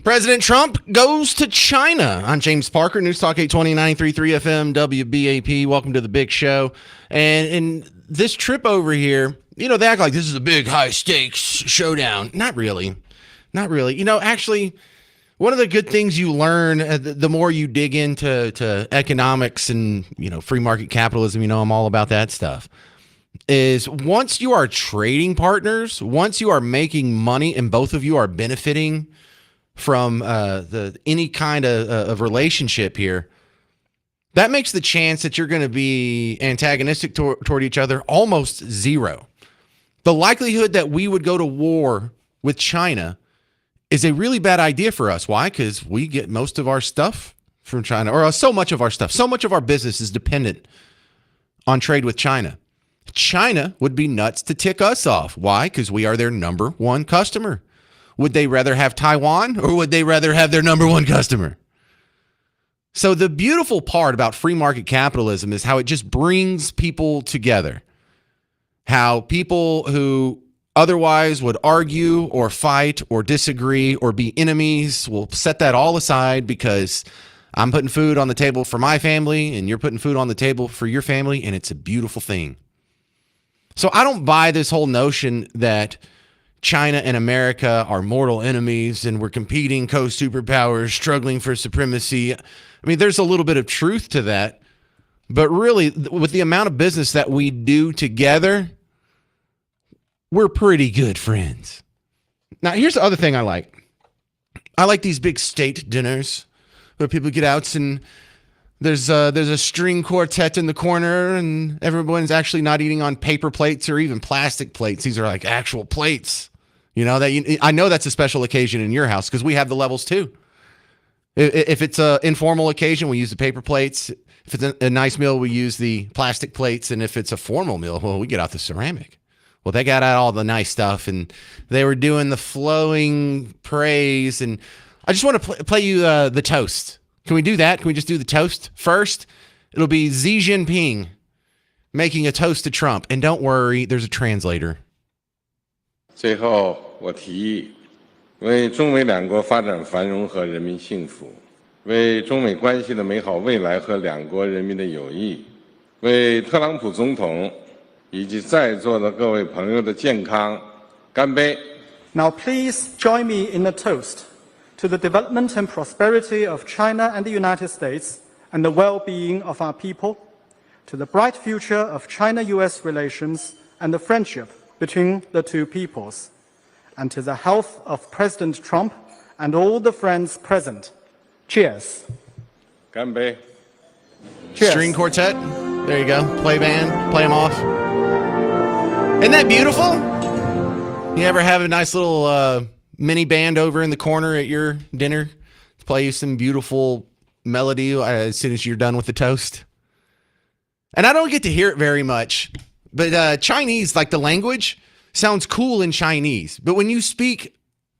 President Trump goes to China. I'm James Parker, News Talk 829.33 FM, WBAP. Welcome to the big show. And in this trip over here, they act like this is a big high stakes showdown. Not really. Not really. Actually, one of the good things you learn the more you dig into economics and, free market capitalism, I'm all about that stuff, is once you are trading partners, once you are making money and both of you are benefiting from any kind of relationship here, that makes the chance that you're going to be antagonistic toward each other almost zero. The likelihood that we would go to war with China is a really bad idea for us. Why? Because we get most of our stuff from China, or so much of our stuff. So much of our business is dependent on trade with China. China would be nuts to tick us off. Why? Because we are their number one customer. Would they rather have Taiwan, or would they rather have their number one customer? So the beautiful part about free market capitalism is how it just brings people together. How people who otherwise would argue or fight or disagree or be enemies will set that all aside because I'm putting food on the table for my family and you're putting food on the table for your family, and it's a beautiful thing. So I don't buy this whole notion that China and America are mortal enemies and we're competing co-superpowers struggling for supremacy. I mean, there's a little bit of truth to that, but really with the amount of business that we do together, we're pretty good friends. Now, here's the other thing I like. I like these big state dinners where people get out and there's a string quartet in the corner and everyone's actually not eating on paper plates or even plastic plates. These are like actual plates. I know that's a special occasion in your house because we have the levels too. If it's an informal occasion, we use the paper plates. If it's a nice meal, we use the plastic plates. And if it's a formal meal, well, we get out the ceramic. Well, they got out all the nice stuff and they were doing the flowing praise. And I just want to play you the toast. Can we do that? Can we just do the toast first? It'll be Xi Jinping making a toast to Trump. And don't worry, there's a translator. 最后，我提议为中美两国发展繁荣和人民幸福，为中美关系的美好未来和两国人民的友谊，为特朗普总统以及在座的各位朋友的健康干杯。Now please join me in a toast to the development and prosperity of China and the United States and the well-being of our people, to the bright future of China-US relations and the friendship between the two peoples, and to the health of President Trump and all the friends present. Cheers. 干杯. Cheers. String quartet. There you go. Play band. Play them off. Isn't that beautiful? You ever have a nice little mini band over in the corner at your dinner to play you some beautiful melody as soon as you're done with the toast? And I don't get to hear it very much. But Chinese, like the language, sounds cool in Chinese. But when you speak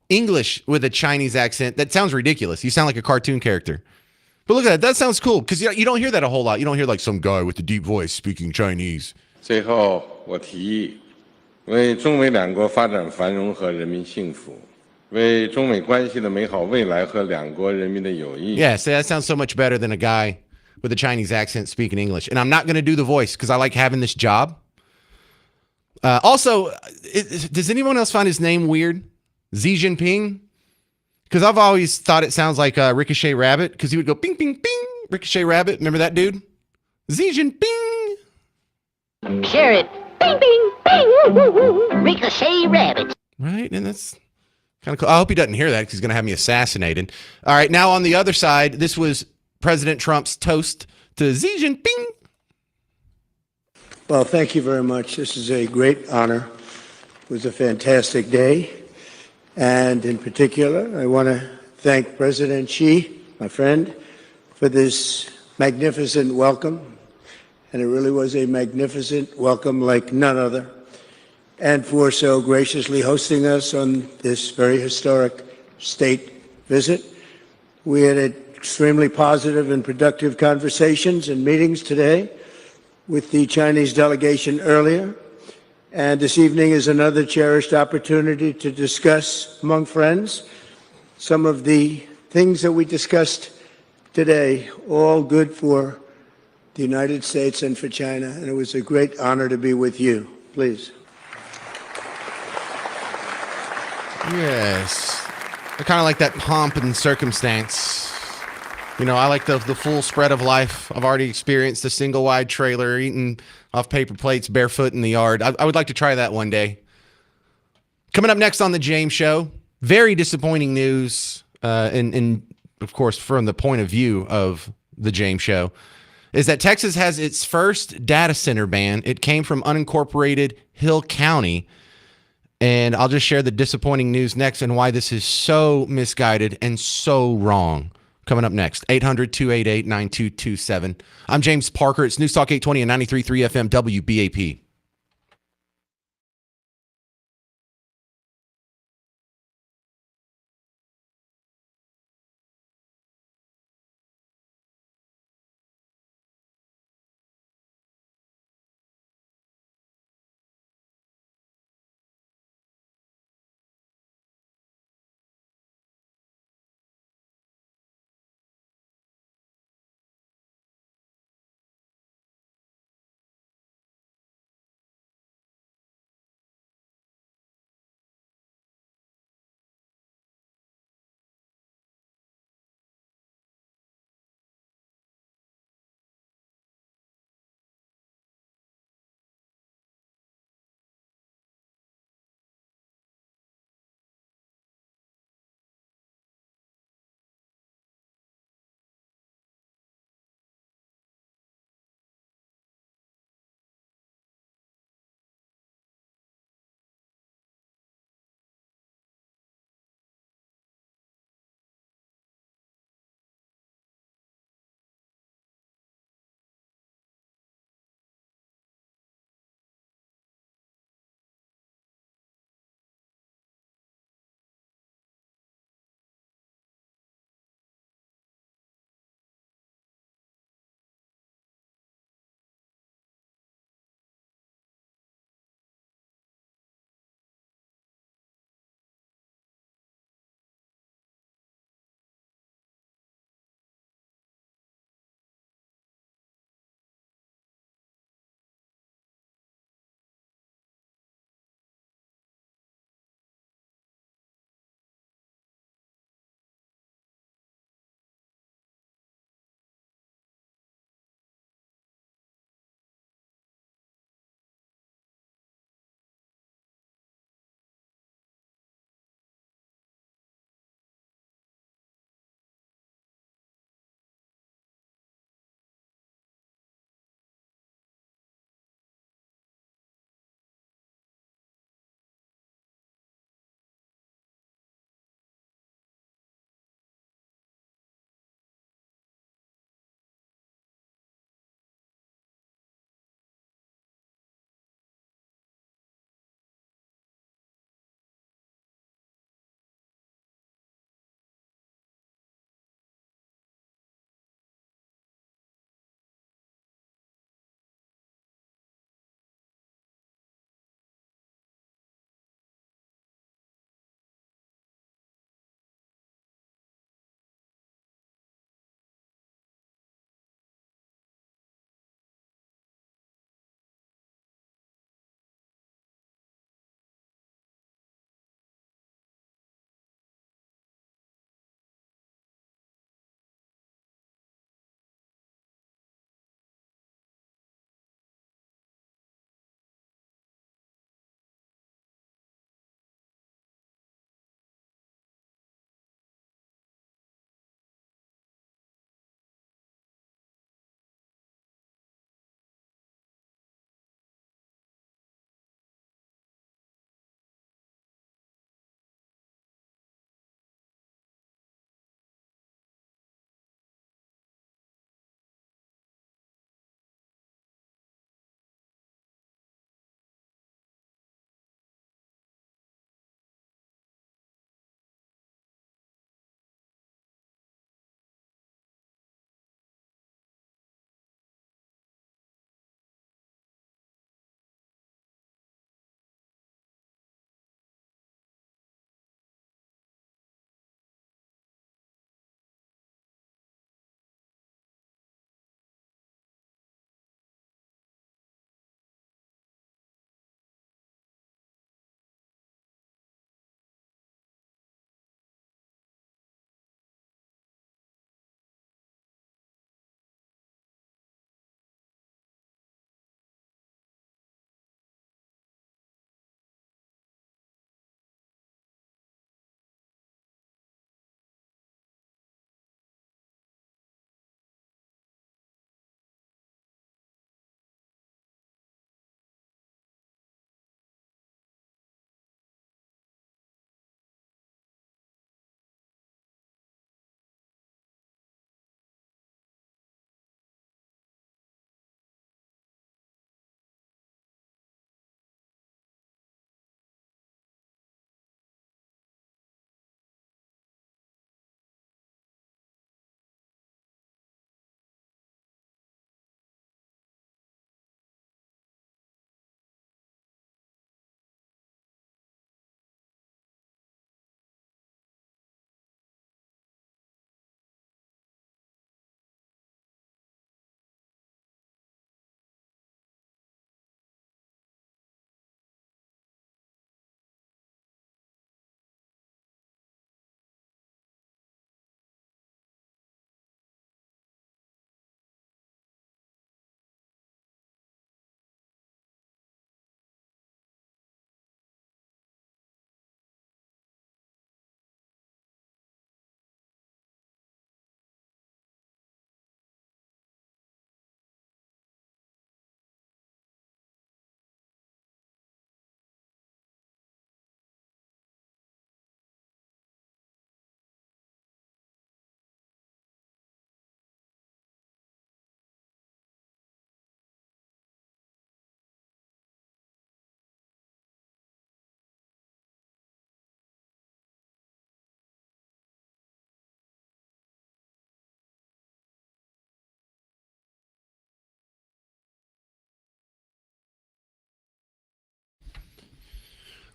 English with a Chinese accent, that sounds ridiculous. You sound like a cartoon character. But look at that. That sounds cool because you don't hear that a whole lot. You don't hear like some guy with a deep voice speaking Chinese. 最后，我提议为中美两国发展繁荣和人民幸福，为中美关系的美好未来和两国人民的友谊。 Yeah, so that sounds so much better than a guy with a Chinese accent speaking English. And I'm not going to do the voice because I like having this job. Also, does anyone else find his name weird? Xi Jinping? Because I've always thought it sounds like Ricochet Rabbit because he would go bing, bing, bing. Ricochet Rabbit. Remember that dude? Xi Jinping. Share it. Bing, bing, bing. Ricochet Rabbit. Right? And that's kind of cool. I hope he doesn't hear that because he's going to have me assassinated. All right. Now on the other side, this was President Trump's toast to Xi Jinping. Well, thank you very much. This is a great honor. It was a fantastic day. And in particular, I want to thank President Xi, my friend, for this magnificent welcome. And it really was a magnificent welcome like none other. And for so graciously hosting us on this very historic state visit. We had extremely positive and productive conversations and meetings today with the Chinese delegation earlier, and this evening is another cherished opportunity to discuss among friends some of the things that we discussed today, all good for the United States and for China, and it was a great honor to be with you. Please. Yes. I kind of like that pomp and circumstance. You know, I like the full spread of life. I've already experienced a single wide trailer, eating off paper plates barefoot in the yard. I would like to try that one day. Coming up next on The James Show, very disappointing news, and of course, from the point of view of The James Show, is that Texas has its first data center ban. It came from unincorporated Hill County. And I'll just share the disappointing news next and why this is so misguided and so wrong. Coming up next, 800-288-9227. I'm James Parker. It's News Talk 820 and 93.3 FM WBAP.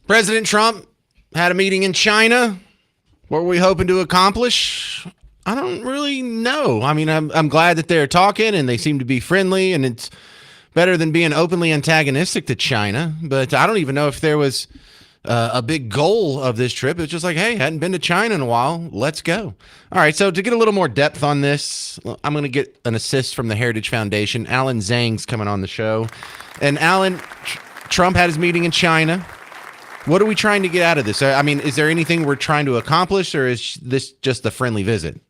President Trump had a meeting in China. What were we hoping to accomplish? I don't really know. I mean, I'm glad that they're talking and they seem to be friendly, and it's better than being openly antagonistic to China. But I don't even know if there was a big goal of this trip. It's just like, hey, hadn't been to China in a while. Let's go. All right. So to get a little more depth on this, I'm going to get an assist from the Heritage Foundation. Alan Zhang's coming on the show. And Alan, Trump had his meeting in China. What are we trying to get out of this? I mean, is there anything we're trying to accomplish, or is this just a friendly visit?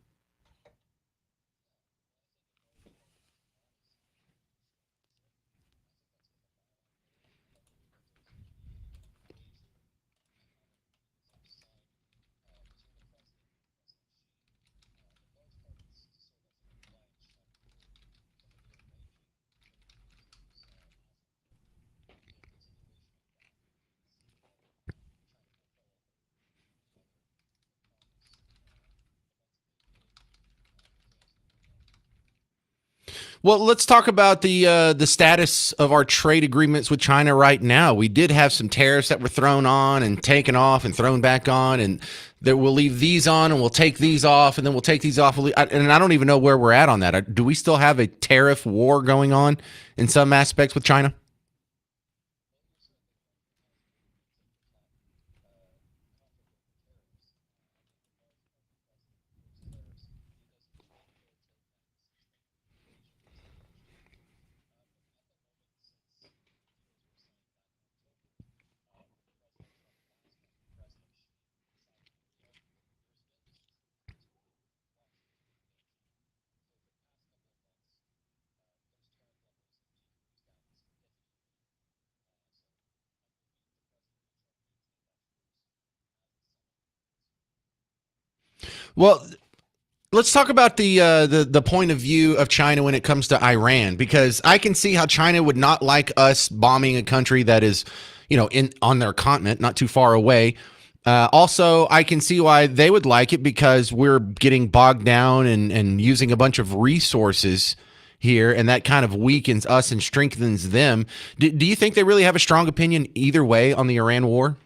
Well, let's talk about the status of our trade agreements with China right now. We did have some tariffs that were thrown on and taken off and thrown back on, and that we'll leave these on and we'll take these off, and then we'll take these off. And I don't even know where we're at on that. Do we still have a tariff war going on in some aspects with China? Well, let's talk about the point of view of China when it comes to Iran, because I can see how China would not like us bombing a country that is, in on their continent, not too far away. Also, I can see why they would like it, because we're getting bogged down and using a bunch of resources here, and that kind of weakens us and strengthens them. Do you think they really have a strong opinion either way on the Iran war?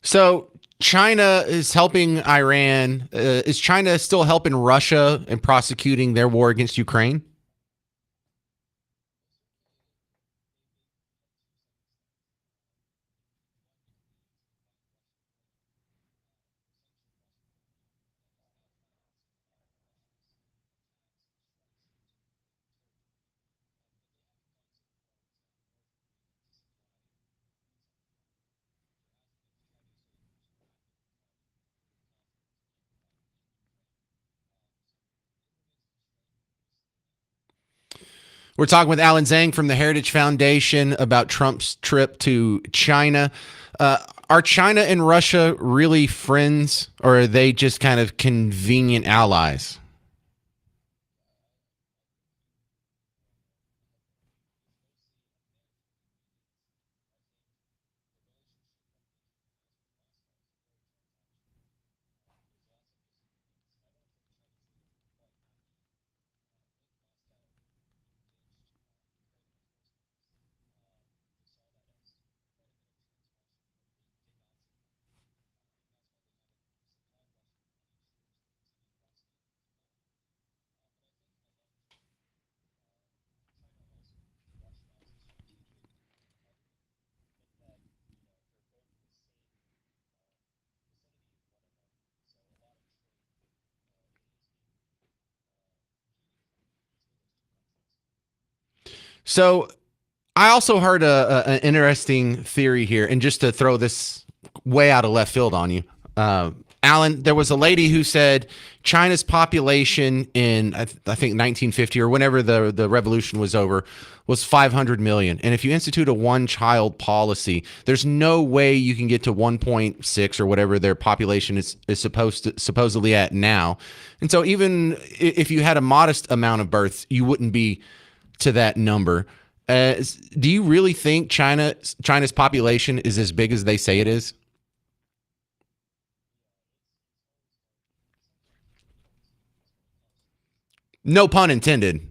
So China is helping Iran. Is China still helping Russia in prosecuting their war against Ukraine? We're talking with Alan Zhang from the Heritage Foundation about Trump's trip to China. Are China and Russia really friends, or are they just kind of convenient allies? So I also heard an interesting theory here, and just to throw this way out of left field on you, Alan, there was a lady who said China's population in I think 1950 or whenever the revolution was over was 500 million, and if you institute a one-child policy, there's no way you can get to 1.6 or whatever their population is supposedly at now. And so even if you had a modest amount of births, you wouldn't be to that number. Do you really think China's population is as big as they say it is? No pun intended.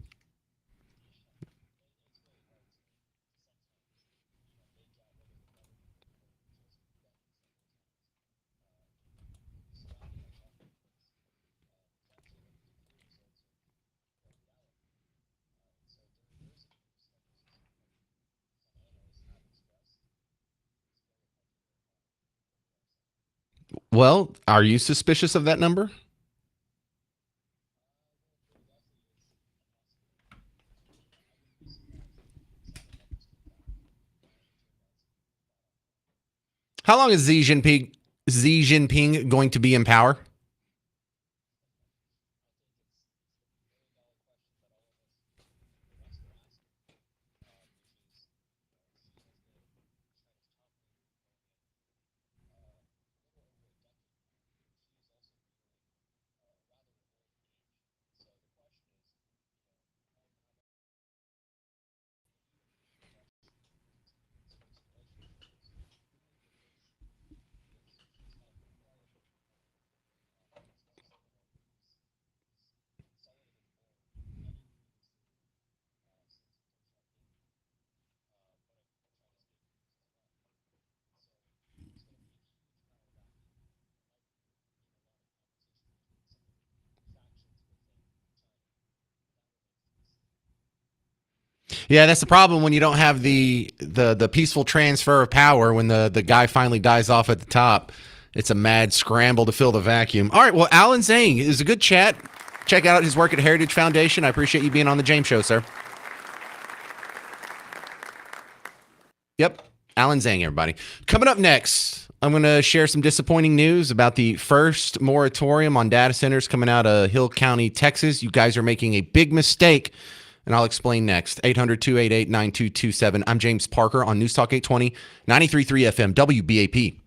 Well, are you suspicious of that number? How long is Xi Jinping going to be in power? Yeah, that's the problem when you don't have the peaceful transfer of power. When the guy finally dies off at the top, it's a mad scramble to fill the vacuum. All right, well, Alan Zhang is a good chat. Check out his work at Heritage Foundation. I appreciate you being on the James Show, sir. Yep, Alan Zhang, everybody. Coming up next, I'm going to share some disappointing news about the first moratorium on data centers coming out of Hill County, Texas. You guys are making a big mistake, and I'll explain next. 800-288-9227. I'm James Parker on News Talk 820, 93.3 FM, WBAP.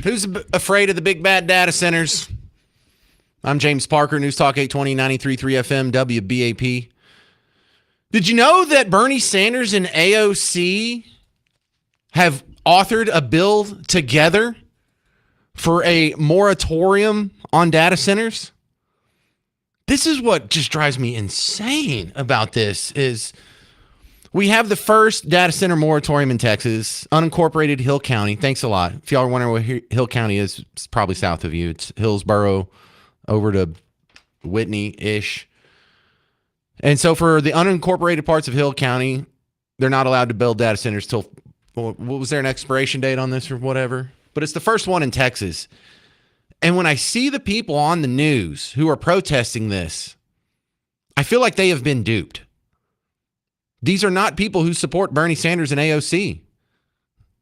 Who's afraid of the big bad data centers? I'm James Parker, News Talk 820, 93.3 FM, WBAP. Did you know that Bernie Sanders and AOC have authored a bill together for a moratorium on data centers? This is what just drives me insane about this is we have the first data center moratorium in Texas, unincorporated Hill County. Thanks a lot. If y'all are wondering what Hill County is, it's probably south of you. It's Hillsboro over to Whitney-ish. And so for the unincorporated parts of Hill County, they're not allowed to build data centers till, what was there an expiration date on this or whatever? But it's the first one in Texas. And when I see the people on the news who are protesting this, I feel like they have been duped. These are not people who support Bernie Sanders and AOC.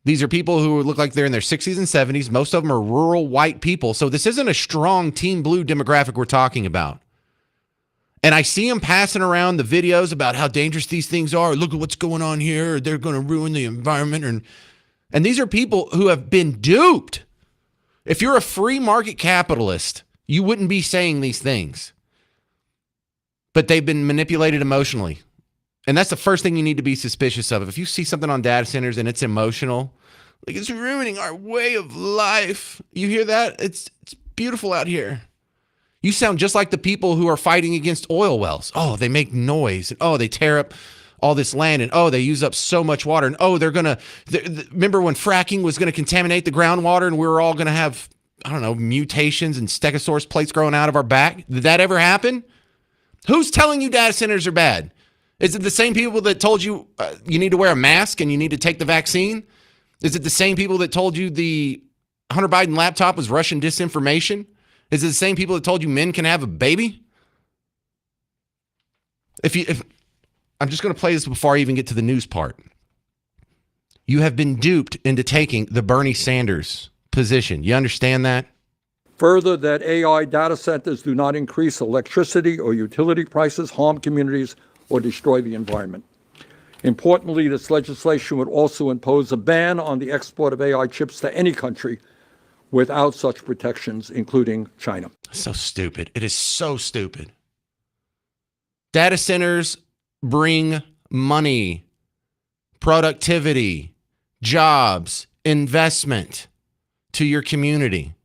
These are people who look like they're in their 60s and 70s. Most of them are rural white people. So this isn't a strong Team Blue demographic we're talking about. And I see them passing around the videos about how dangerous these things are. Look at what's going on here. They're going to ruin the environment. And these are people who have been duped. If you're a free market capitalist, you wouldn't be saying these things. But they've been manipulated emotionally. And that's the first thing you need to be suspicious of. If you see something on data centers and it's emotional, like it's ruining our way of life. You hear that? It's beautiful out here. You sound just like the people who are fighting against oil wells. Oh, they make noise. And, oh, they tear up all this land. And, oh, they use up so much water. And, oh, remember when fracking was going to contaminate the groundwater and we were all going to have, I don't know, mutations and stegosaurus plates growing out of our back? Did that ever happen? Who's telling you data centers are bad? Is it the same people that told you you need to wear a mask and you need to take the vaccine? Is it the same people that told you the Hunter Biden laptop was Russian disinformation? Is it the same people that told you men can have a baby? If I'm just going to play this before I even get to the news part. You have been duped into taking the Bernie Sanders position. You understand that? Further, that AI data centers do not increase electricity or utility prices, harm communities, or destroy the environment. Importantly, this legislation would also impose a ban on the export of AI chips to any country without such protections, including China. So stupid. It is so stupid. Data centers bring money, productivity, jobs, investment to your community.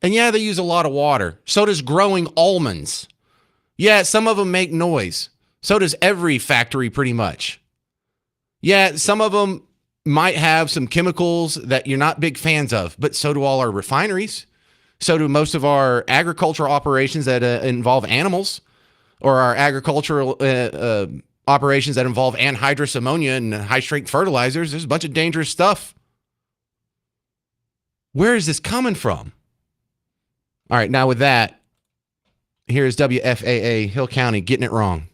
And yeah, they use a lot of water. So does growing almonds. Yeah, some of them make noise. So does every factory pretty much. Yeah, some of them might have some chemicals that you're not big fans of, but so do all our refineries. So do most of our agricultural operations that involve animals, or our agricultural operations that involve anhydrous ammonia and high-strength fertilizers. There's a bunch of dangerous stuff. Where is this coming from? All right, now with that, here's WFAA Hill County getting it wrong.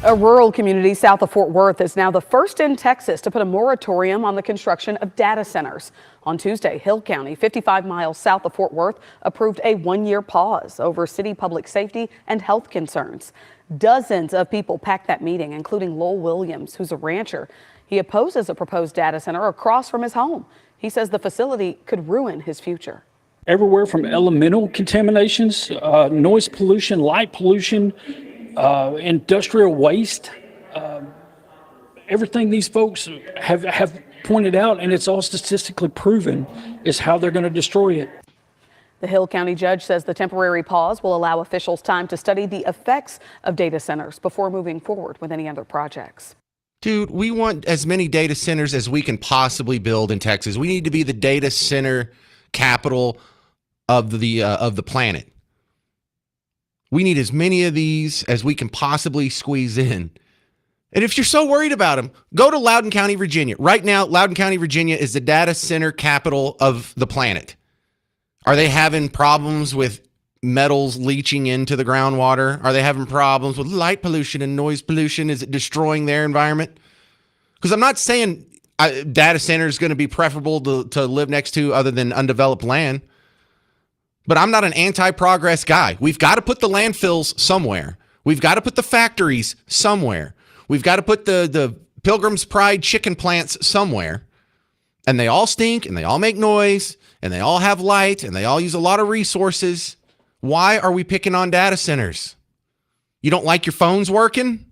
A rural community south of Fort Worth is now the first in Texas to put a moratorium on the construction of data centers. On Tuesday, Hill County, 55 miles south of Fort Worth, approved a one-year pause over city public safety and health concerns. Dozens of people packed that meeting, including Lowell Williams, who's a rancher. He opposes a proposed data center across from his home. He says the facility could ruin his future. Everywhere from elemental contaminations, noise pollution, light pollution, industrial waste, everything these folks have pointed out, and it's all statistically proven, is how they're going to destroy it. The Hill County judge says the temporary pause will allow officials time to study the effects of data centers before moving forward with any other projects. Dude, we want as many data centers as we can possibly build in Texas. We need to be the data center capital of the planet. We need as many of these as we can possibly squeeze in. And if you're so worried about them, go to Loudoun County, Virginia. Right now, Loudoun County, Virginia is the data center capital of the planet. Are they having problems with metals leaching into the groundwater? Are they having problems with light pollution and noise pollution? Is it destroying their environment? Because I'm not saying data center is going to be preferable to live next to other than undeveloped land. But I'm not an anti-progress guy. We've got to put the landfills somewhere. We've got to put the factories somewhere. We've got to put the Pilgrim's Pride chicken plants somewhere. and they all stink and they all make noise and they all have light and they all use a lot of resources. Why are we picking on data centers? You don't like your phones working?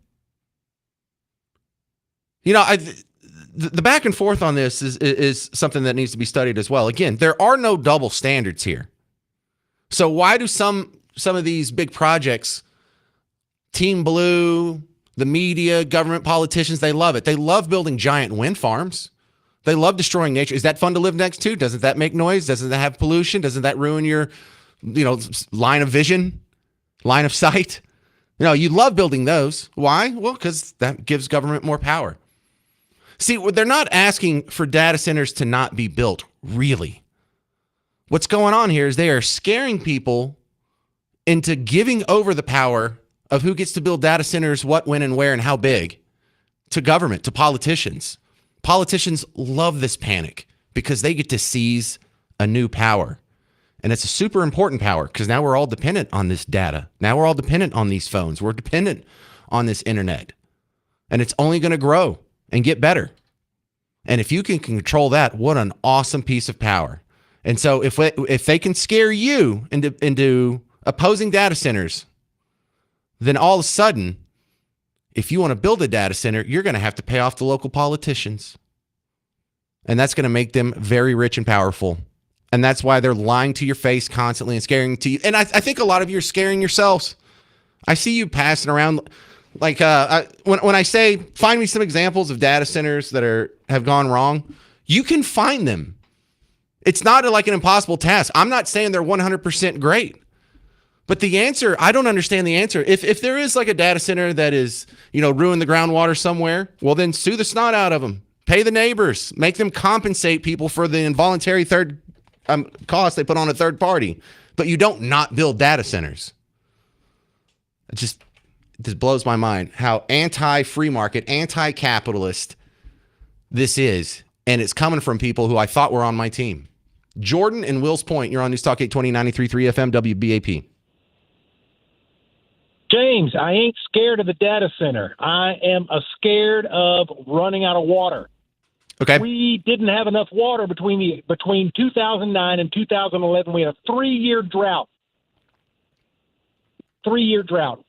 You know, the back and forth on this is something that needs to be studied as well. Again, there are no double standards here. So why do some of these big projects, Team Blue, the media, government, politicians, they love it. They love building giant wind farms. They love destroying nature. Is that fun to live next to? Doesn't that make noise? Doesn't that have pollution? Doesn't that ruin your, line of vision, line of sight? You love building those. Why? Well, because that gives government more power. See, they're not asking for data centers to not be built, really. What's going on here is they are scaring people into giving over the power of who gets to build data centers, what, when, and where, and how big, to government, to politicians. Politicians love this panic because they get to seize a new power. And it's a super important power because now we're all dependent on this data. Now we're all dependent on these phones. We're dependent on this internet. And it's only going to grow and get better. And if you can control that, what an awesome piece of power. And so if they can scare you into opposing data centers, then all of a sudden, if you want to build a data center, you're going to have to pay off the local politicians. And that's going to make them very rich and powerful. And that's why they're lying to your face constantly and scaring to you. And I think a lot of you are scaring yourselves. I see you passing around like when I say find me some examples of data centers that have gone wrong, you can find them. It's not like an impossible task. I'm not saying they're 100% great. But the answer, I don't understand the answer. If there is like a data center that is, ruin the groundwater somewhere, well, then sue the snot out of them. Pay the neighbors. Make them compensate people for the involuntary third cost they put on a third party. But you don't not build data centers. This blows my mind how anti-free market, anti-capitalist this is. And it's coming from people who I thought were on my team. Jordan and Wills Point, you're on News Talk 820 93.3 FM WBAP. James, I ain't scared of the data center. I am scared of running out of water. Okay. We didn't have enough water between 2009 and 2011. We had a 3-year drought. 3-year drought.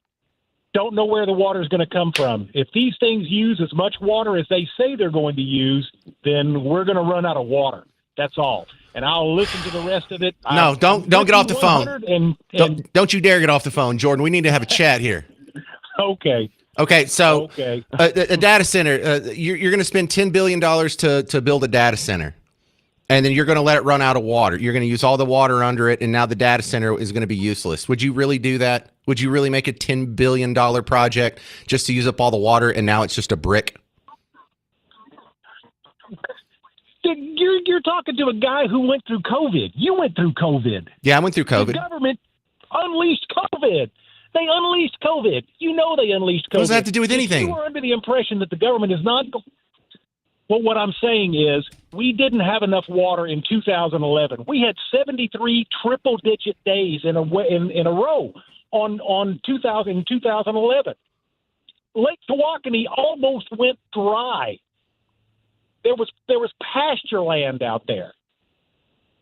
Don't know where the water is going to come from. If these things use as much water as they say they're going to use, then we're going to run out of water. That's all. And I'll listen to the rest of it. No, don't get off the phone. Don't you dare get off the phone, Jordan. We need to have a chat here. Okay, so a data center, you're going to spend $10 billion to build a data center. And then you're going to let it run out of water. You're going to use all the water under it, and now the data center is going to be useless. Would you really do that? Would you really make a $10 billion project just to use up all the water, and now it's just a brick? You're talking to a guy who went through COVID. You went through COVID. Yeah, I went through COVID. The government unleashed COVID. They unleashed COVID. They unleashed COVID. What does that have to do with anything? You were under the impression that the government is not. Well, what I'm saying is we didn't have enough water in 2011. We had 73 triple-digit days in a row in 2011. Lake Tawakoni almost went dry. There was pasture land out there.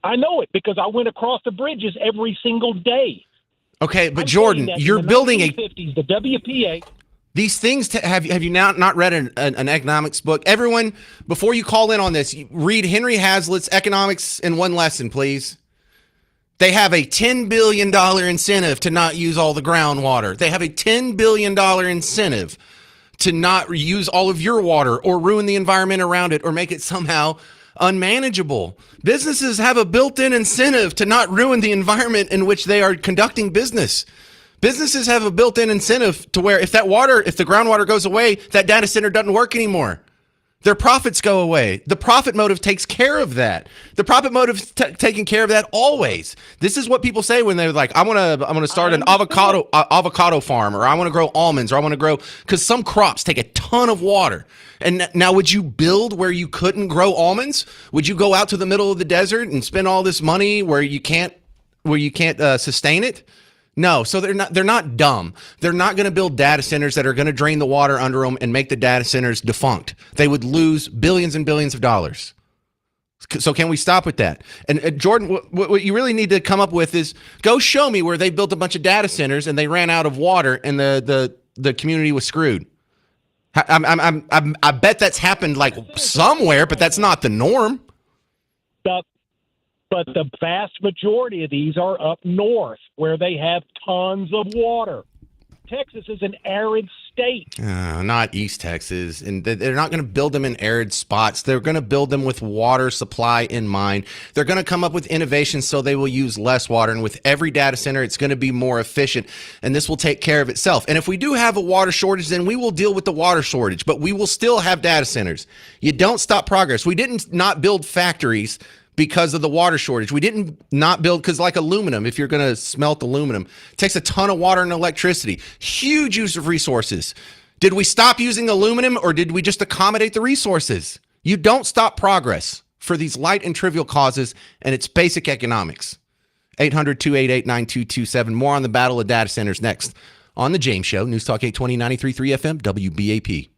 I know it because I went across the bridges every single day. Okay, but Jordan, you're building the WPA. These things have you not read an economics book? Everyone, before you call in on this, read Henry Hazlitt's Economics in One Lesson, please. They have a $10 billion incentive to not use all the groundwater. They have a $10 billion incentive to not use all of your water or ruin the environment around it or make it somehow unmanageable. Businesses have a built-in incentive to not ruin the environment in which they are conducting business. Businesses have a built-in incentive to where if the groundwater goes away, that data center doesn't work anymore. Their profits go away. The profit motive takes care of that. The profit motive taking care of that always. This is what people say when they're like, I'm gonna start an avocado farm, or I want to grow almonds, or I want to grow, because some crops take a ton of water. And now, would you build where you couldn't grow almonds? Would you go out to the middle of the desert and spend all this money where you can't sustain it? No, so they're not dumb. They're not going to build data centers that are going to drain the water under them and make the data centers defunct. They would lose billions and billions of dollars. So can we stop with that? And Jordan, what you really need to come up with is go show me where they built a bunch of data centers and they ran out of water and the community was screwed. I bet that's happened like somewhere, but that's not the norm. But the vast majority of these are up north where they have tons of water. Texas is an arid state. Not East Texas. And they're not going to build them in arid spots. They're going to build them with water supply in mind. They're going to come up with innovations so they will use less water. And with every data center, it's going to be more efficient. And this will take care of itself. And if we do have a water shortage, then we will deal with the water shortage. But we will still have data centers. You don't stop progress. We didn't not build factories because of the water shortage. We didn't not build, because like aluminum, if you're going to smelt aluminum, it takes a ton of water and electricity. Huge use of resources. Did we stop using aluminum or did we just accommodate the resources? You don't stop progress for these light and trivial causes, and it's basic economics. 800-288-9227. More on the battle of data centers next on The James Show. News Talk 820, 93.3 FM, WBAP.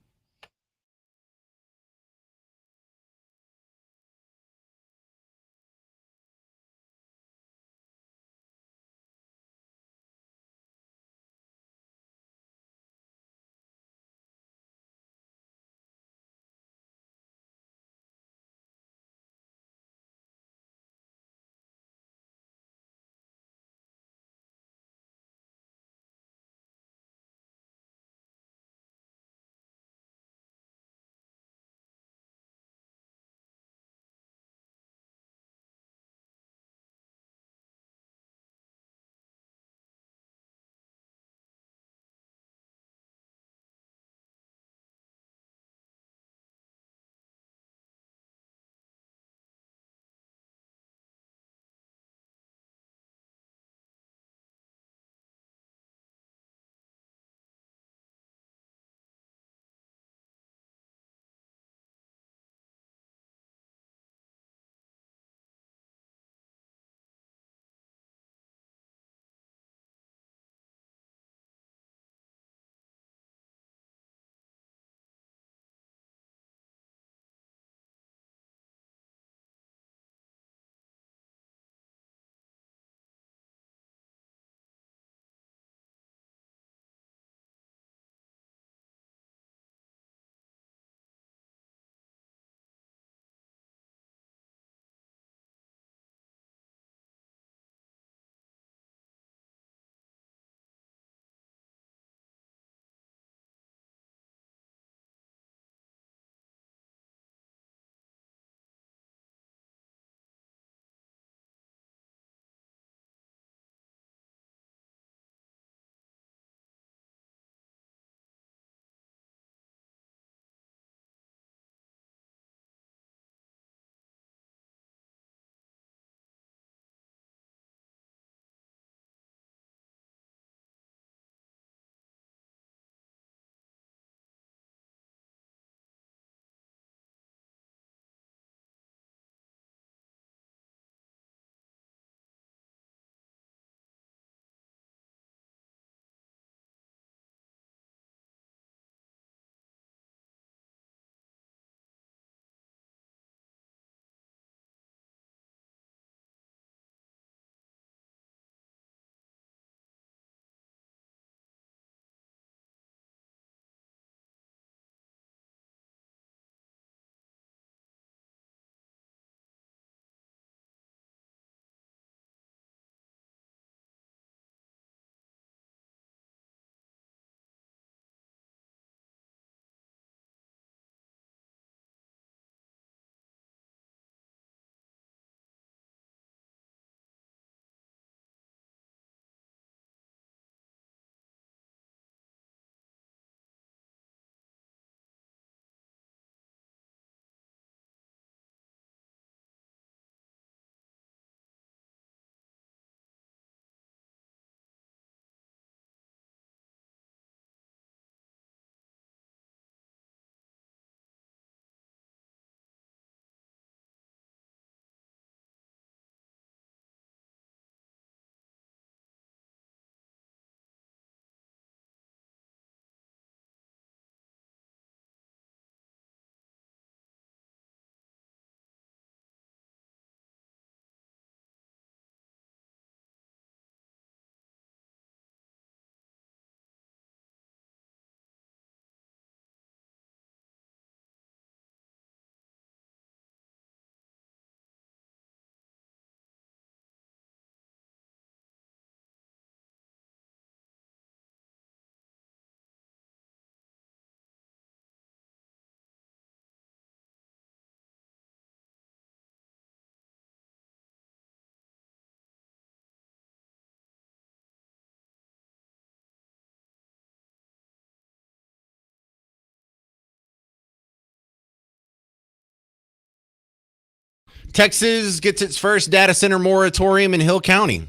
Texas gets its first data center moratorium in Hill County.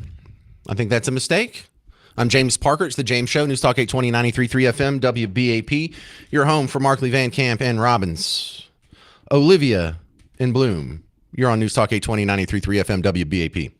I think that's a mistake. I'm James Parker. It's the James Show, News Talk 820, 93.3 FM, WBAP. Your home for Markley, Van Camp, and Robbins. Olivia in Bloom. You're on News Talk 820, 93.3 FM, WBAP.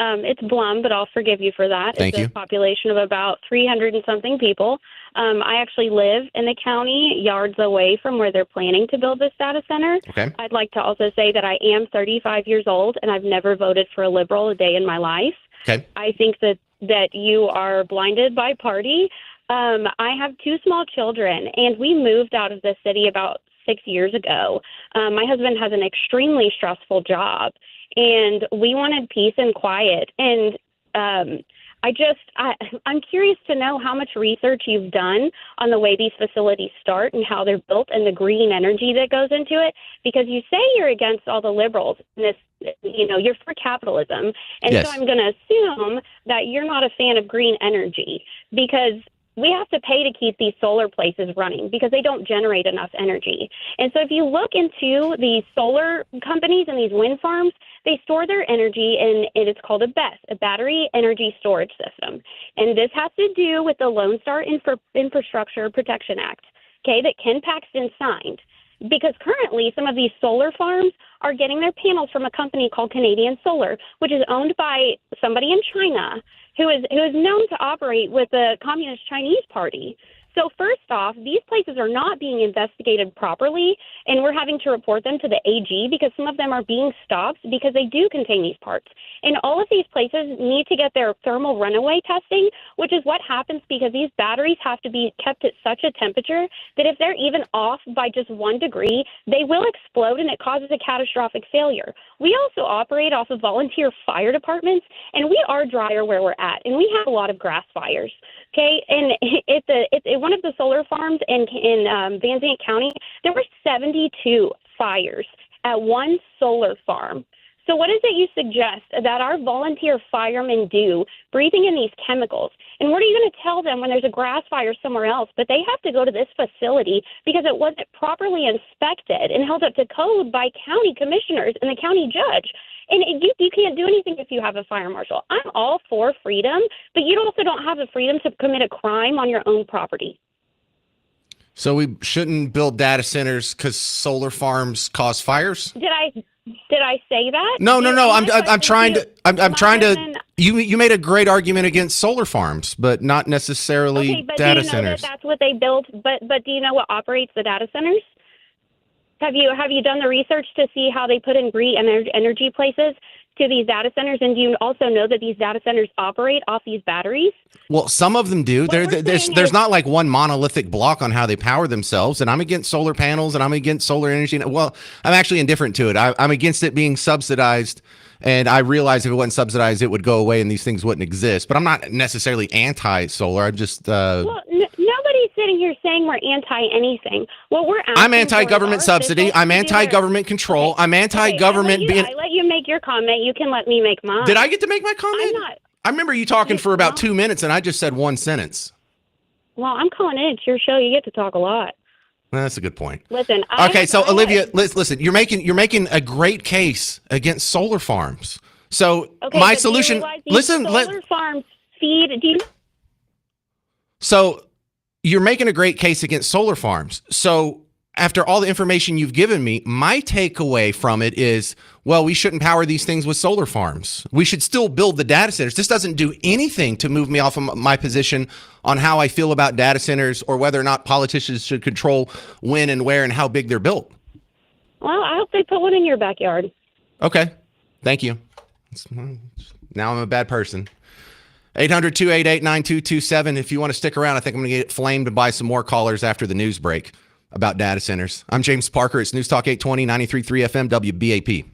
It's Blum, but I'll forgive you for that. Thank you. It's a population of about 300 and something people. I actually live in the county, yards away from where they're planning to build this data center. Okay. I'd like to also say that I am 35 years old, and I've never voted for a liberal a day in my life. Okay. I think that you are blinded by party. I have two small children, and we moved out of the city about 6 years ago. My husband has an extremely stressful job, and we wanted peace and quiet. And I'm curious to know how much research you've done on the way these facilities start and how they're built and the green energy that goes into it, because you say you're against all the liberals and this, you're for capitalism. And Yes. so I'm going to assume that you're not a fan of green energy, because we have to pay to keep these solar places running because they don't generate enough energy. And so if you look into these solar companies and these wind farms, they store their energy in, and it's called a BESS, a Battery Energy Storage System. And this has to do with the Lone Star Infrastructure Protection Act, okay, that Ken Paxton signed. Because currently some of these solar farms are getting their panels from a company called Canadian Solar, which is owned by somebody in China who is known to operate with the Communist Chinese Party. So first off, these places are not being investigated properly, and we're having to report them to the AG because some of them are being stopped because they do contain these parts. And all of these places need to get their thermal runaway testing, which is what happens because these batteries have to be kept at such a temperature that if they're even off by just 1 degree, they will explode and it causes a catastrophic failure. We also operate off of volunteer fire departments, and we are drier where we're at, and we have a lot of grass fires. Okay, and it's one of the solar farms in Van Zandt County. There were 72 fires at one solar farm. So what is it you suggest that our volunteer firemen do breathing in these chemicals? And what are you going to tell them when there's a grass fire somewhere else, but they have to go to this facility because it wasn't properly inspected and held up to code by county commissioners and the county judge? And you can't do anything if you have a fire marshal. I'm all for freedom, but you also don't have the freedom to commit a crime on your own property. So we shouldn't build data centers because solar farms cause fires? Did I say that? No. I'm trying to. husband- You made a great argument against solar farms, but not necessarily Okay, but data do you know centers. that's what they built? But do you know what operates the data centers? Have you done the research to see how they put in green energy places to these data centers? And do you also know that these data centers operate off these batteries? Well, some of them do. There's is- not like one monolithic block on how they power themselves. And I'm against solar panels and I'm against solar energy. Well, I'm actually indifferent to it. I'm against it being subsidized. And I realize if it wasn't subsidized, it would go away and these things wouldn't exist. But I'm not necessarily anti-solar. I'm just. Well, nobody's sitting here saying we're anti anything. What we're asking I'm for is anti-government our subsidy. officials I'm to do their- anti-government control. I'm anti-government being. I let you make your comment. You can let me make mine. Did I get to make my comment? I'm not. I remember you talking for about 2 minutes and I just said one sentence. Well, I'm calling in. It's your show. You get to talk a lot. That's a good point. Listen. Okay, so Olivia, listen. You're making a great case against solar farms. So Okay, my but solution. Do you realize these solar farms feed. Do you? So you're making a great case against solar farms. So after all the information you've given me, my takeaway from it is, well, we shouldn't power these things with solar farms. We should still build the data centers. This doesn't do anything to move me off of my position on how I feel about data centers or whether or not politicians should control when and where and how big they're built. Well, I hope they put one in your backyard. Okay. Thank you. Now I'm a bad person. 800-288-9227. If you want to stick around, I think I'm going to get flamed by some more callers after the news break about data centers. I'm James Parker. It's News Talk 820, 93.3 FM, WBAP.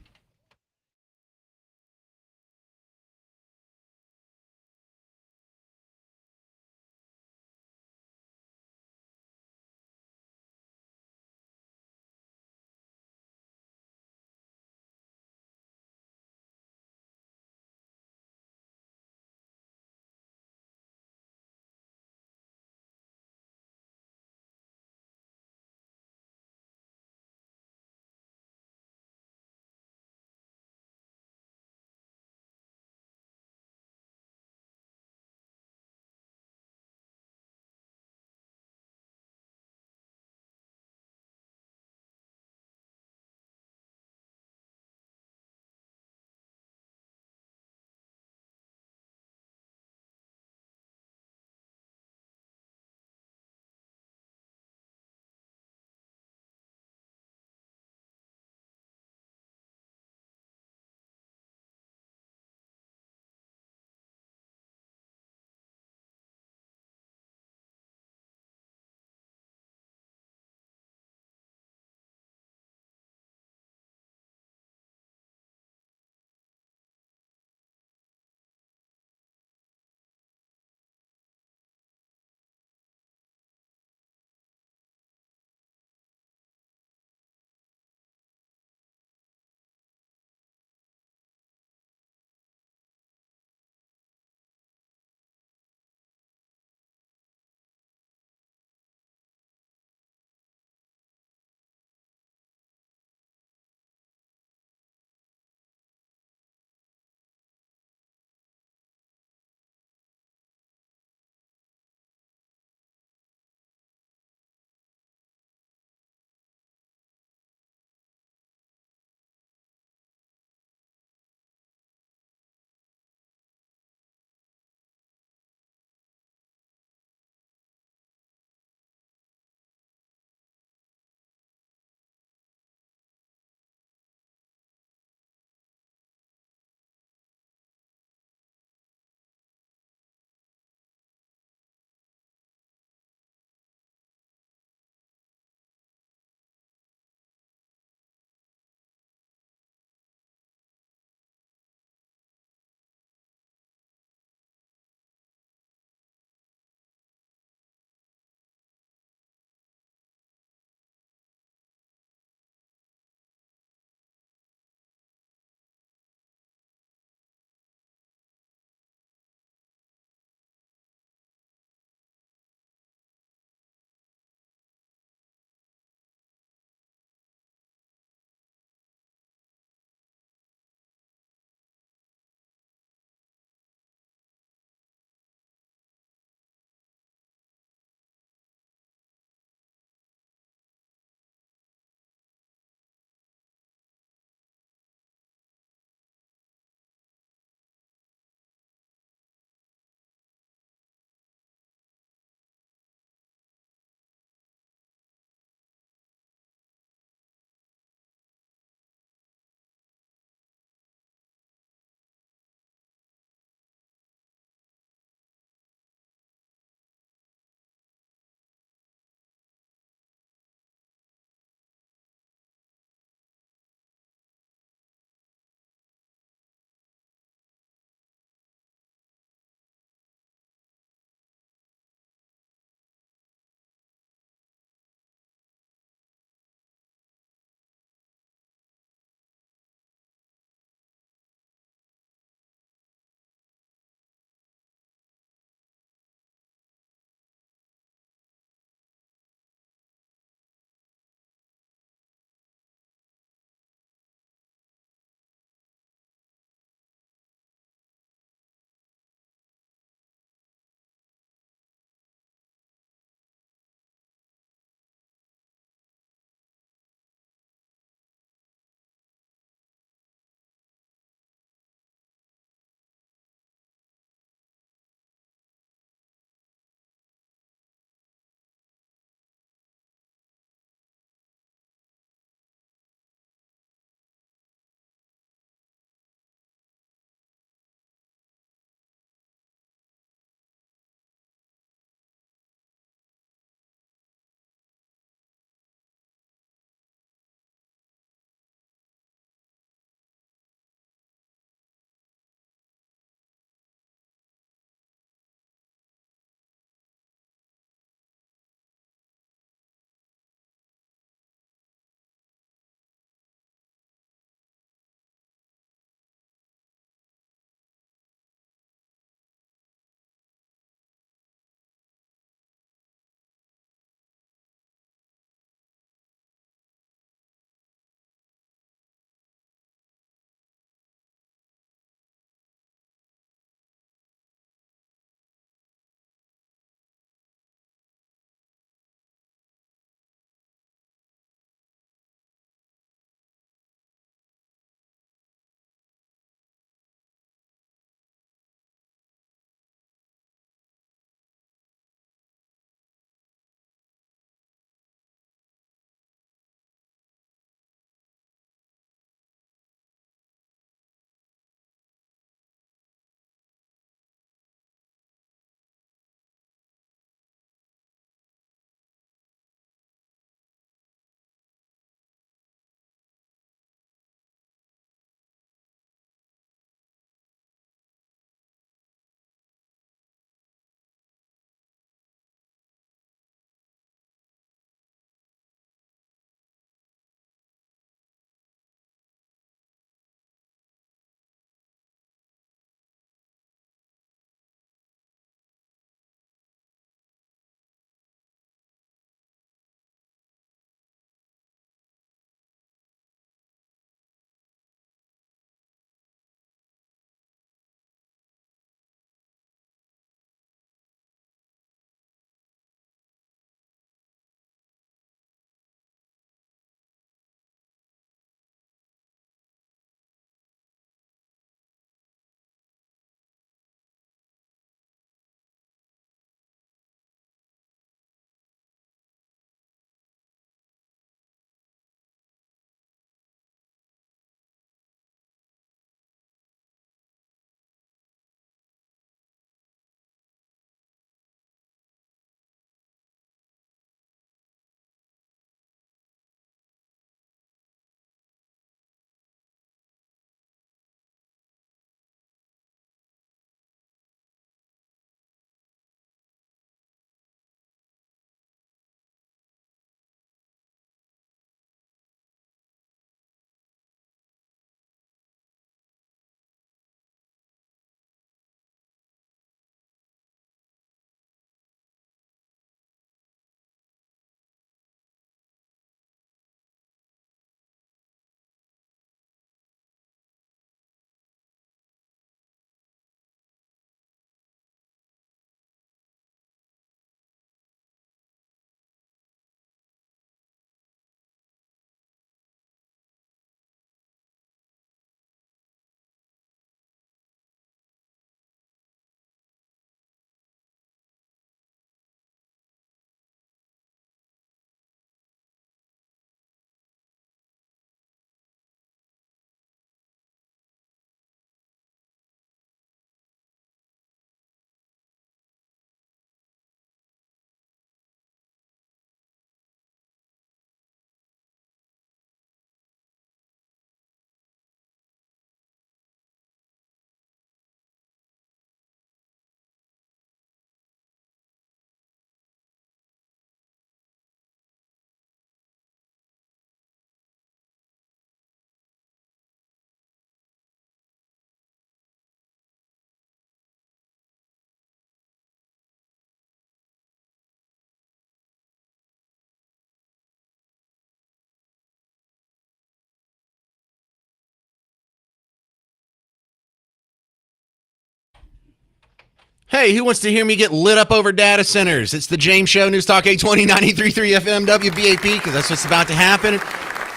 Hey, who wants to hear me get lit up over data centers? It's the James Show, News Talk 820, 93.3 FM, WBAP, because that's what's about to happen.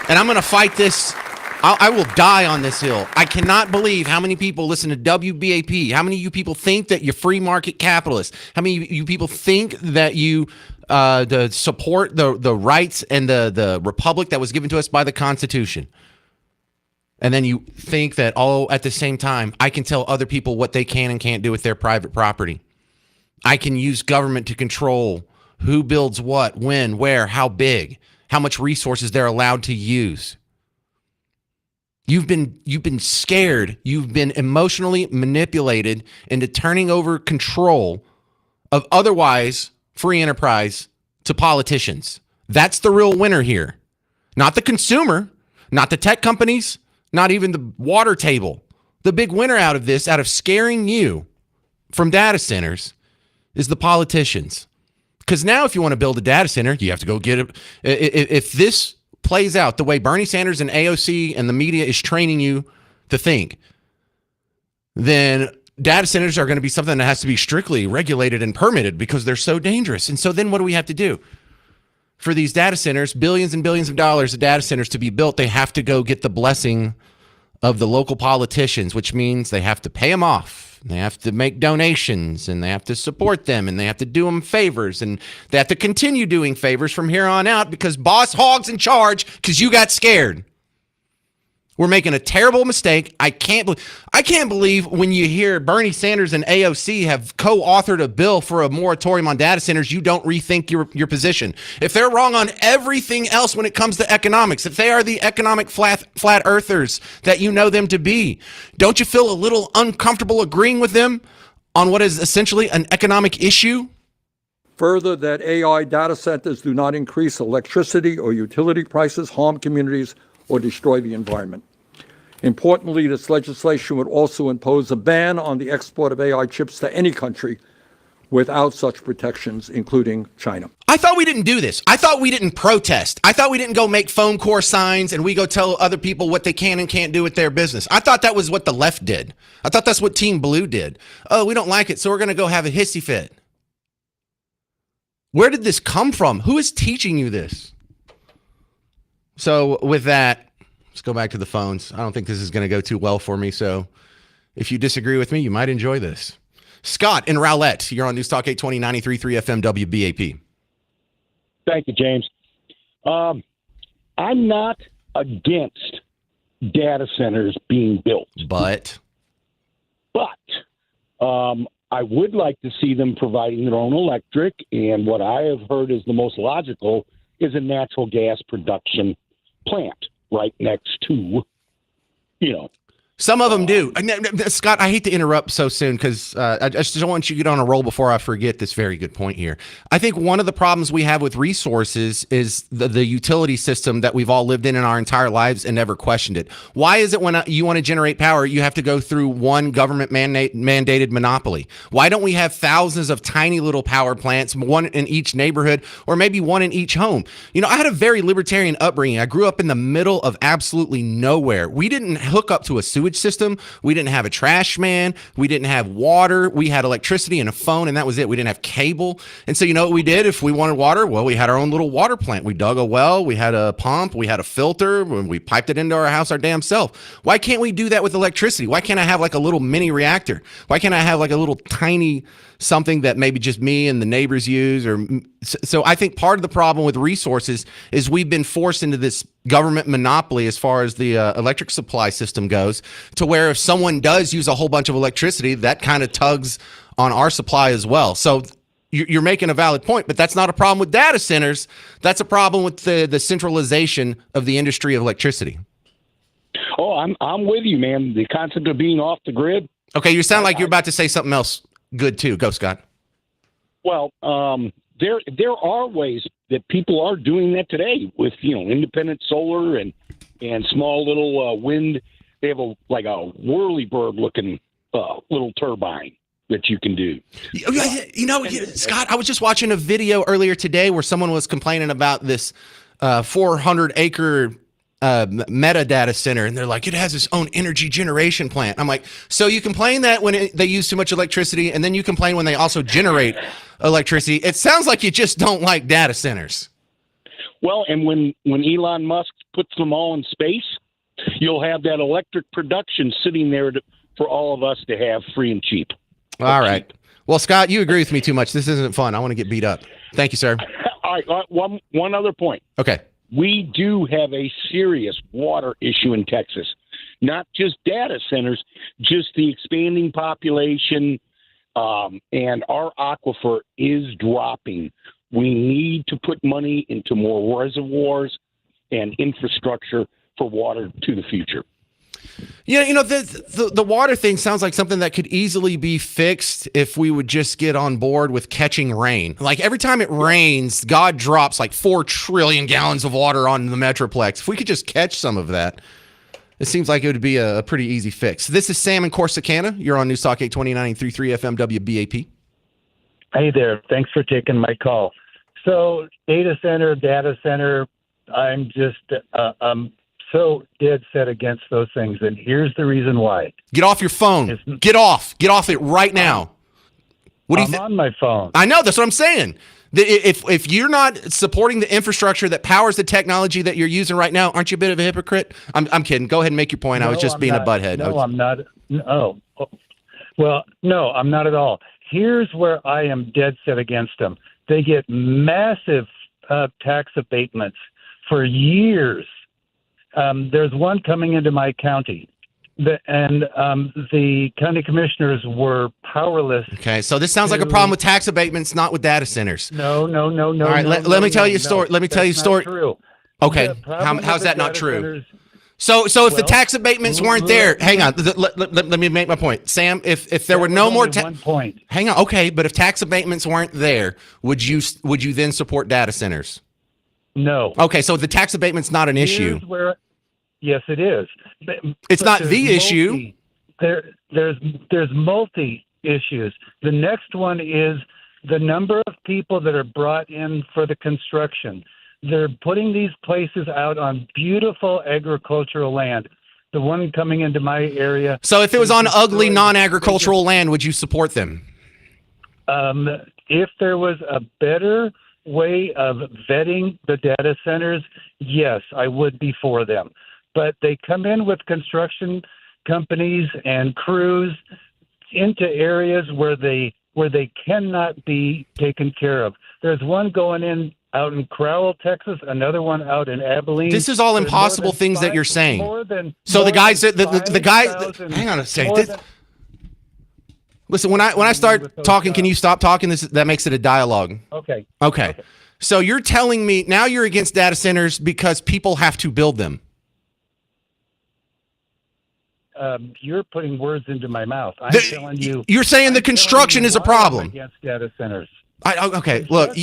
And I'm going to fight this. I will die on this hill. I cannot believe how many people listen to WBAP. How many of you people think that you're free market capitalists? How many of you people think that you support the rights and the republic that was given to us by the Constitution? And then you think that, at the same time, I can tell other people what they can and can't do with their private property. I can use government to control who builds what, when, where, how big, how much resources they're allowed to use. You've been scared. You've been emotionally manipulated into turning over control of otherwise free enterprise to politicians. That's the real winner here. Not the consumer, not the tech companies, not even the water table. The big winner out of this, out of scaring you from data centers, is the politicians. Because now if you want to build a data center, you have to go get it. If this plays out the way Bernie Sanders and AOC and the media is training you to think, then data centers are going to be something that has to be strictly regulated and permitted because they're so dangerous. And so then what do we have to do? For these data centers, billions and billions of dollars of data centers to be built, they have to go get the blessing of the local politicians, which means they have to pay them off. They have to make donations, and they have to support them, and they have to do them favors, and they have to continue doing favors from here on out because Boss Hogg's in charge because you got scared. We're making a terrible mistake. I can't believe when you hear Bernie Sanders and AOC have co-authored a bill for a moratorium on data centers, you don't rethink your position. If they're wrong on everything else when it comes to economics, if they are the economic flat earthers that you know them to be, don't you feel a little uncomfortable agreeing with them on what is essentially an economic issue? Further, that AI data centers do not increase electricity or utility prices, harm communities, or destroy the environment. Importantly, this legislation would also impose a ban on the export of AI chips to any country without such protections, including China. I thought we didn't do this. I thought we didn't protest. I thought we didn't go make phone core signs and we go tell other people what they can and can't do with their business. I thought that was what the left did. I thought that's what Team Blue did. Oh, we don't like it, so we're going to go have a hissy fit. Where did this come from? Who is teaching you this? So with that, let's go back to the phones. I don't think this is going to go too well for me. So if you disagree with me, you might enjoy this. Scott in Rowlett, you're on News Talk 820, 93.3 FM WBAP. Thank you, James. I'm not against data centers being built. But I would like to see them providing their own electric. And what I have heard is the most logical is a natural gas production plant right next to, some of them do. Scott, I hate to interrupt so soon because I just don't want you to get on a roll before I forget this very good point here. I think one of the problems we have with resources is the utility system that we've all lived in our entire lives and never questioned it. Why is it when you want to generate power, you have to go through one government mandated monopoly? Why don't we have thousands of tiny little power plants, one in each neighborhood or maybe one in each home? I had a very libertarian upbringing. I grew up in the middle of absolutely nowhere. We didn't hook up to a sewage system. We didn't have a trash man. We didn't have water. We had electricity and a phone, and that was it. We didn't have cable. And so you know what we did if we wanted water? Well, we had our own little water plant. We dug a well. We had a pump. We had a filter. We piped it into our house our damn self. Why can't we do that with electricity? Why can't I have like a little mini reactor? Why can't I have like a little tiny something that maybe just me and the neighbors use? So I think part of the problem with resources is we've been forced into this government monopoly as far as the electric supply system goes, to where if someone does use a whole bunch of electricity, that kind of tugs on our supply as well. So you're making a valid point, but that's not a problem with data centers. That's a problem with the centralization of the industry of electricity. Oh, I'm with you, man. The concept of being off the grid. Okay, you sound like you're about to say something else good too. Go, Scott. Well, there are ways that people are doing that today with independent solar and small little wind. They have a whirlybird looking little turbine that you can do. Scott, I was just watching a video earlier today where someone was complaining about this 400-acre Meta data center, and they're like, it has its own energy generation plant. I'm like, so you complain that when they use too much electricity, and then you complain when they also generate electricity. It sounds like you just don't like data centers. Well, and when Elon Musk puts them all in space, you'll have that electric production sitting there for all of us to have free and cheap. All right. Well, Scott, you agree with me too much. This isn't fun. I want to get beat up. Thank you, sir. All right. One other point. Okay. We do have a serious water issue in Texas, not just data centers, just the expanding population, and our aquifer is dropping. We need to put money into more reservoirs and infrastructure for water to the future. Yeah, you know, the water thing sounds like something that could easily be fixed if we would just get on board with catching rain. Like every time it rains, God drops like 4 trillion gallons of water on the Metroplex. If we could just catch some of that, it seems like it would be a pretty easy fix. This is Sam in Corsicana. You're on News Talk 829.33 FM WBAP. Hey there. Thanks for taking my call. So data center, I'm just so dead set against those things, and here's the reason why. Get off your phone. Get off it right now. What do you I'm on my phone. I know, that's what I'm saying. If you're not supporting the infrastructure that powers the technology that you're using right now, aren't you a bit of a hypocrite? I'm kidding. Go ahead and make your point. I was just being a butthead. No, I'm not. No. Well, no, I'm not at all. Here's where I am dead set against them. They get massive tax abatements for years. There's one coming into my county, and the county commissioners were powerless. Okay, so this sounds like a problem with tax abatements, not with data centers. No. All right, let me tell you a story. Let me tell you a story. True. Okay, how's that not true? So if the tax abatements weren't there, hang on. Let me make my point, Sam. If there were no more hang on. Okay, but if tax abatements weren't there, would you then support data centers? No. Okay, so the tax abatement's not an issue. Yes, it is. It's not the issue. There's multi issues. The next one is the number of people that are brought in for the construction. They're putting these places out on beautiful agricultural land. The one coming into my area. So if it was on ugly non-agricultural land, would you support them? If there was a better way of vetting the data centers, yes, I would be for them. But they come in with construction companies and crews into areas where they cannot be taken care of. There's one going in out in Crowell, Texas, another one out in Abilene. This is all impossible things that you're saying. So the guys hang on a second. Listen, when I start talking, can you stop talking? That makes it a dialogue. Okay. So you're telling me now you're against data centers because people have to build them. You're putting words into my mouth. I'm telling you. You're saying the construction is a problem. Against data centers. Okay, look,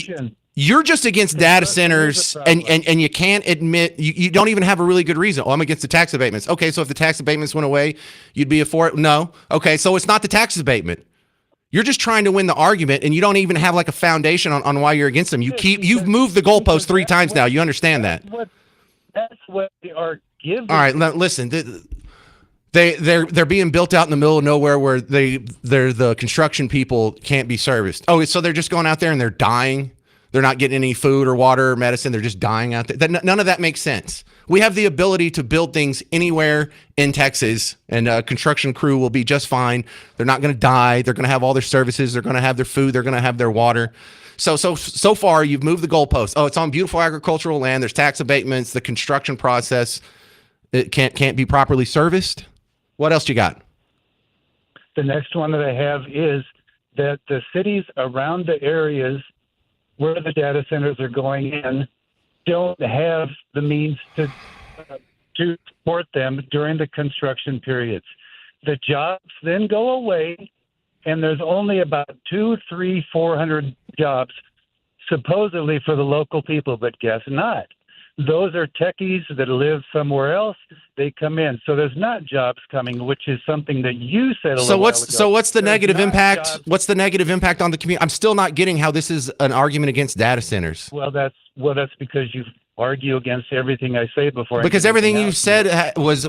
you're just against data centers, and you can't admit you don't even have a really good reason. Oh, I'm against the tax abatements. Okay, so if the tax abatements went away, you'd be for it? No. Okay, so it's not the tax abatement. You're just trying to win the argument, and you don't even have like a foundation on why you're against them. You've moved the goalpost 3 times now. You understand that? That's what they are giving. All right, listen. They're being built out in the middle of nowhere where the construction people can't be serviced. Oh, so they're just going out there and they're dying. They're not getting any food or water or medicine. They're just dying out there. None of that makes sense. We have the ability to build things anywhere in Texas, and a construction crew will be just fine. They're not going to die. They're going to have all their services. They're going to have their food. They're going to have their water. So far, you've moved the goalpost. Oh, it's on beautiful agricultural land. There's tax abatements. The construction process it can't be properly serviced. What else you got? The next one that I have is that the cities around the areas where the data centers are going in don't have the means to support them during the construction periods. The jobs then go away, and there's only about 400 jobs supposedly for the local people, but guess not. Those are techies that live somewhere else. They come in. So there's not jobs coming, which is something that you said a little while ago. So what's the negative impact? What's the negative impact on the community? I'm still not getting how this is an argument against data centers. Well, that's because you've argue against everything I say before. Because everything you said was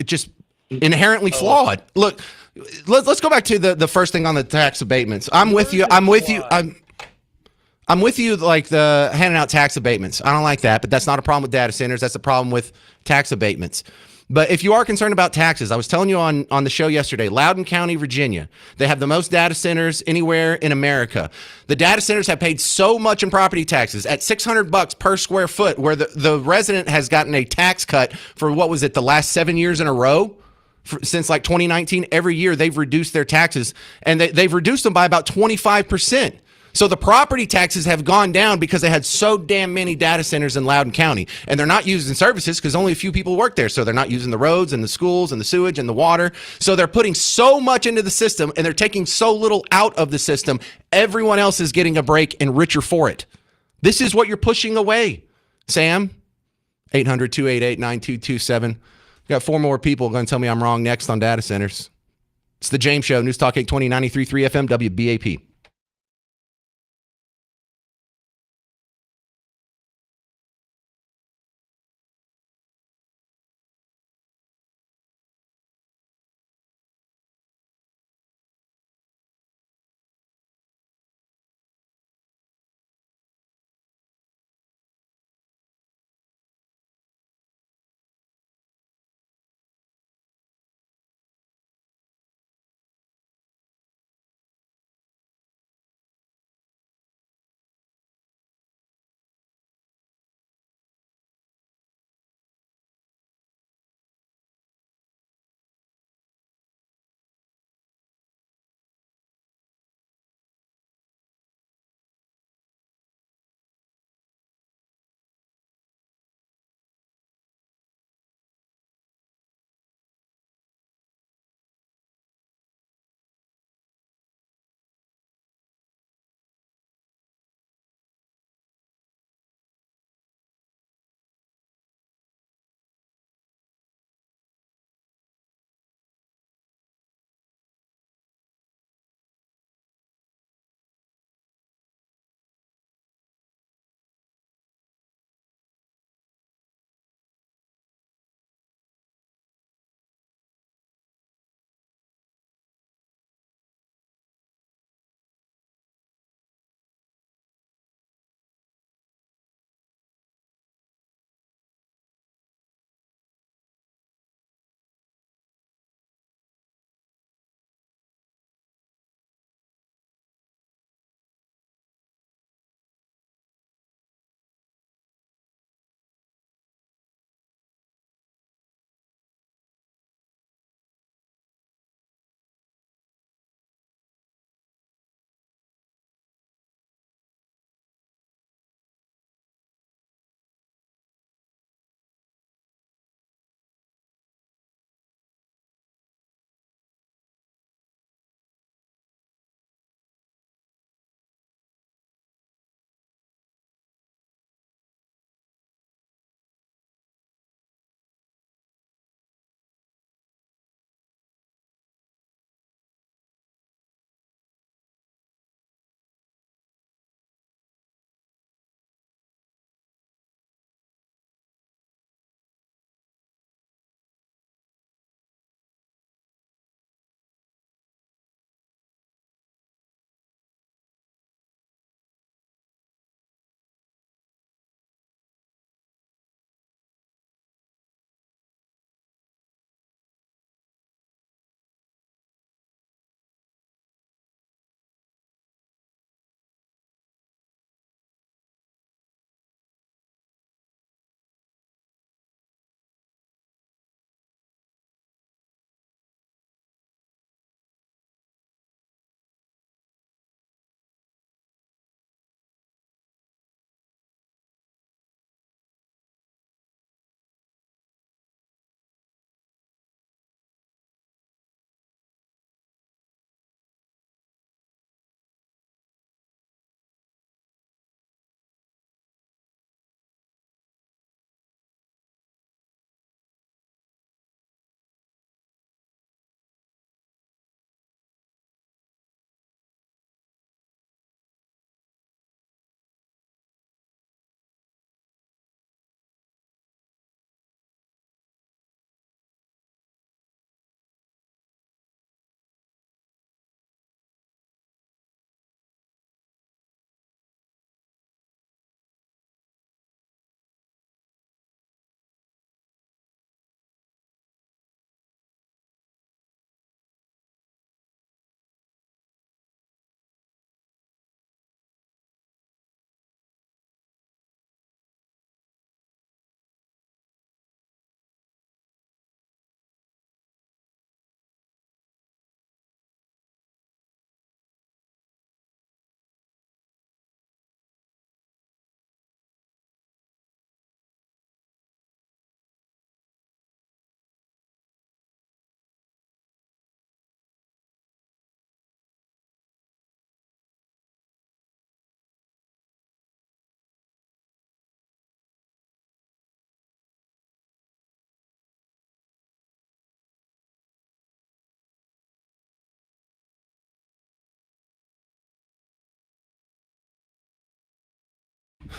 just inherently flawed. Look, let's go back to the first thing on the tax abatements. I'm with you. I'm with you. Like the handing out tax abatements. I don't like that, but that's not a problem with data centers. That's a problem with tax abatements. But if you are concerned about taxes, I was telling you on the show yesterday, Loudoun County, Virginia, they have the most data centers anywhere in America. The data centers have paid so much in property taxes at $600 per square foot, where the resident has gotten a tax cut for what was it, the last 7 years in a row? Since like 2019, every year they've reduced their taxes, and they've reduced them by about 25%. So the property taxes have gone down because they had so damn many data centers in Loudoun County, and they're not used in services because only a few people work there. So they're not using the roads and the schools and the sewage and the water. So they're putting so much into the system, and they're taking so little out of the system. Everyone else is getting a break and richer for it. This is what you're pushing away, Sam. 800-288-9227. Got 4 more people going to tell me I'm wrong next on data centers. It's the James Show, News Talk 820, 93.3 FM, WBAP.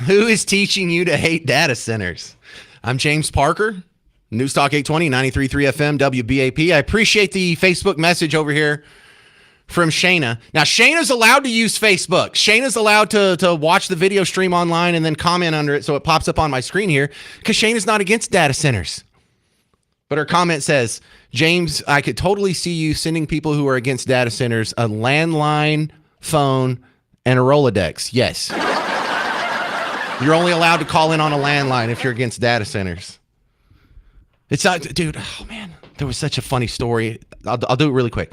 Who is teaching you to hate data centers? I'm James Parker, News Talk 820, 93.3 FM, WBAP. I appreciate the Facebook message over here from Shayna. Now, Shayna's allowed to use Facebook. Shayna's allowed to watch the video stream online and then comment under it so it pops up on my screen here because Shayna's not against data centers. But her comment says, James, I could totally see you sending people who are against data centers a landline phone and a Rolodex. Yes. You're only allowed to call in on a landline if you're against data centers. It's not, dude, oh man, there was such a funny story. I'll do it really quick.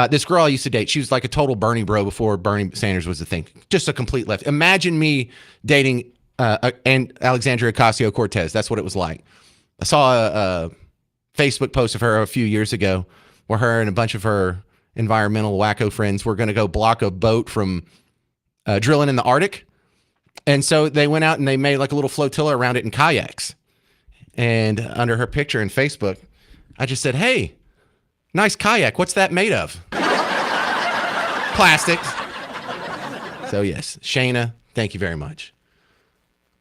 This girl I used to date, she was like a total Bernie bro before Bernie Sanders was a thing. Just a complete left. Imagine me dating and Alexandria Ocasio-Cortez. That's what it was like. I saw a Facebook post of her a few years ago where her and a bunch of her environmental wacko friends were going to go block a boat from drilling in the Arctic. And so they went out and they made like a little flotilla around it in kayaks. And under her picture in Facebook, I just said, hey, nice kayak. What's that made of? Plastics. So yes, Shayna, thank you very much.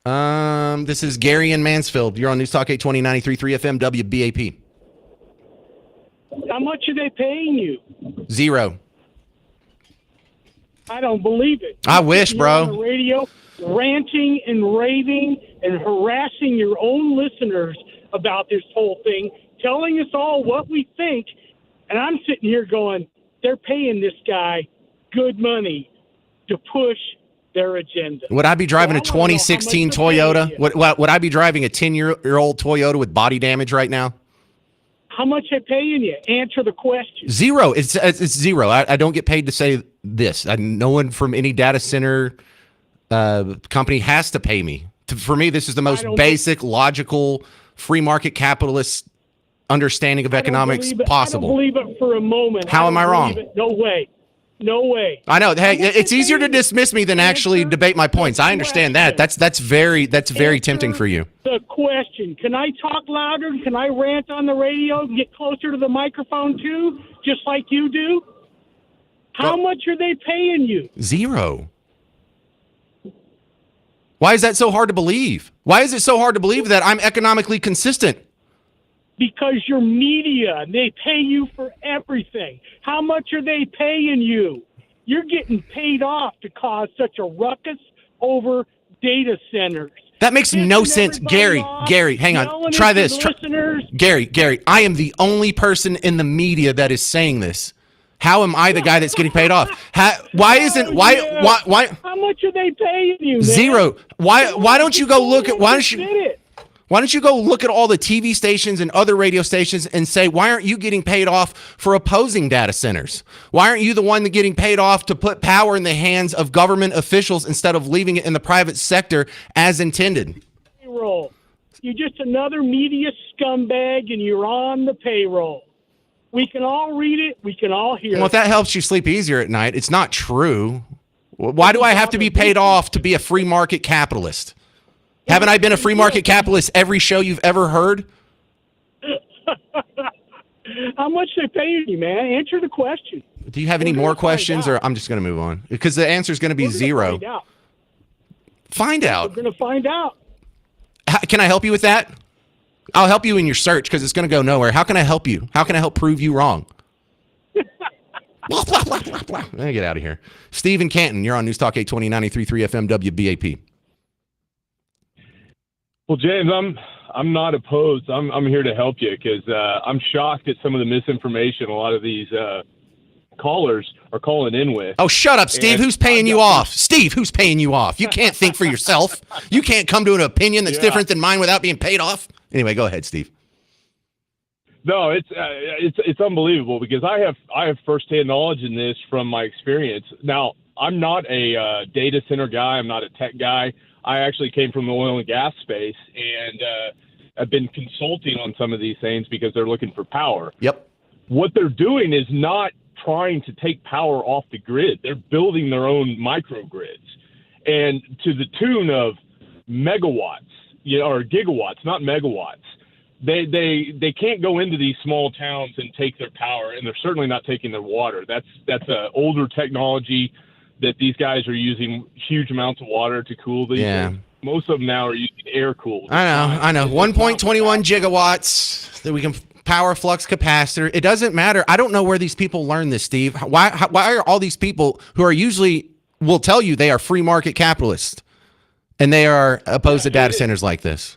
This is Gary in Mansfield. You're on News Talk 820, 93.3 FM, WBAP. How much are they paying you? Zero. I don't believe it. I wish, You're bro. on the radio ranting and raving and harassing your own listeners about this whole thing, telling us all what we think, and I'm sitting here going, they're paying this guy good money to push their agenda. Would I be driving a 2016 Toyota? Would I be driving a 10-year-old Toyota with body damage right now? How much they paying you? Answer the question. Zero. It's zero. I don't get paid to say this. No one from any data center company has to pay me. For me, this is the most basic, logical, free market capitalist understanding of economics possible. I don't believe it for a moment. How am I wrong? No way. No way. I know. Hey, it's easier to dismiss me than actually debate my points. I understand that. That's very tempting for you. The question. Can I talk louder? Can I rant on the radio and get closer to the microphone too, just like you do? How much are they paying you? Zero. Why is that so hard to believe? Why is it so hard to believe that I'm economically consistent? Because you're media, and they pay you for everything. How much are they paying you? You're getting paid off to cause such a ruckus over data centers. That makes no sense. Gary, hang on. Try this. Gary, I am the only person in the media that is saying this. How am I the guy that's getting paid off? Why? How much are they paying you, man? Zero. Why don't you go look at why don't you go look at all the TV stations and other radio stations and say, why aren't you getting paid off for opposing data centers? Why aren't you the one that getting paid off to put power in the hands of government officials instead of leaving it in the private sector as intended? Payroll. You're just another media scumbag, and you're on the payroll. We can all read it. We can all hear it. Well, if that helps you sleep easier at night, it's not true. Why do I have to be paid off to be a free market capitalist? Haven't I been a free market capitalist every show you've ever heard? How much they paying you, man? Answer the question. Do you have any more questions, or I'm just going to move on? Because the answer is going to be zero. Find out. We're going to find out. Can I help you with that? I'll help you in your search because it's going to go nowhere. How can I help you? How can I help prove you wrong? Let me get out of here. Steve in Canton, you're on News Talk 820, 93.3 FM, WBAP. Well, James, I'm not opposed. I'm here to help you because I'm shocked at some of the misinformation a lot of these callers are calling in with. Oh, shut up, Steve. Who's paying you off? Steve, who's paying you off? You can't think for yourself. You can't come to an opinion that's different than mine without being paid off. Anyway, go ahead, Steve. No, it's unbelievable because I have firsthand knowledge in this from my experience. Now, I'm not a data center guy. I'm not a tech guy. I actually came from the oil and gas space, and I've been consulting on some of these things because they're looking for power. Yep. What they're doing is not trying to take power off the grid. They're building their own microgrids, and to the tune of megawatts, or gigawatts, not megawatts. They can't go into these small towns and take their power, and they're certainly not taking their water. That's a older technology that these guys are using huge amounts of water to cool these things. Most of them now are using air cooled. I know. 1.21 gigawatts that we can power flux capacitor. It doesn't matter. I don't know where these people learn this, Steve. Why are all these people who are usually will tell you they are free market capitalists and they are opposed to data centers like this?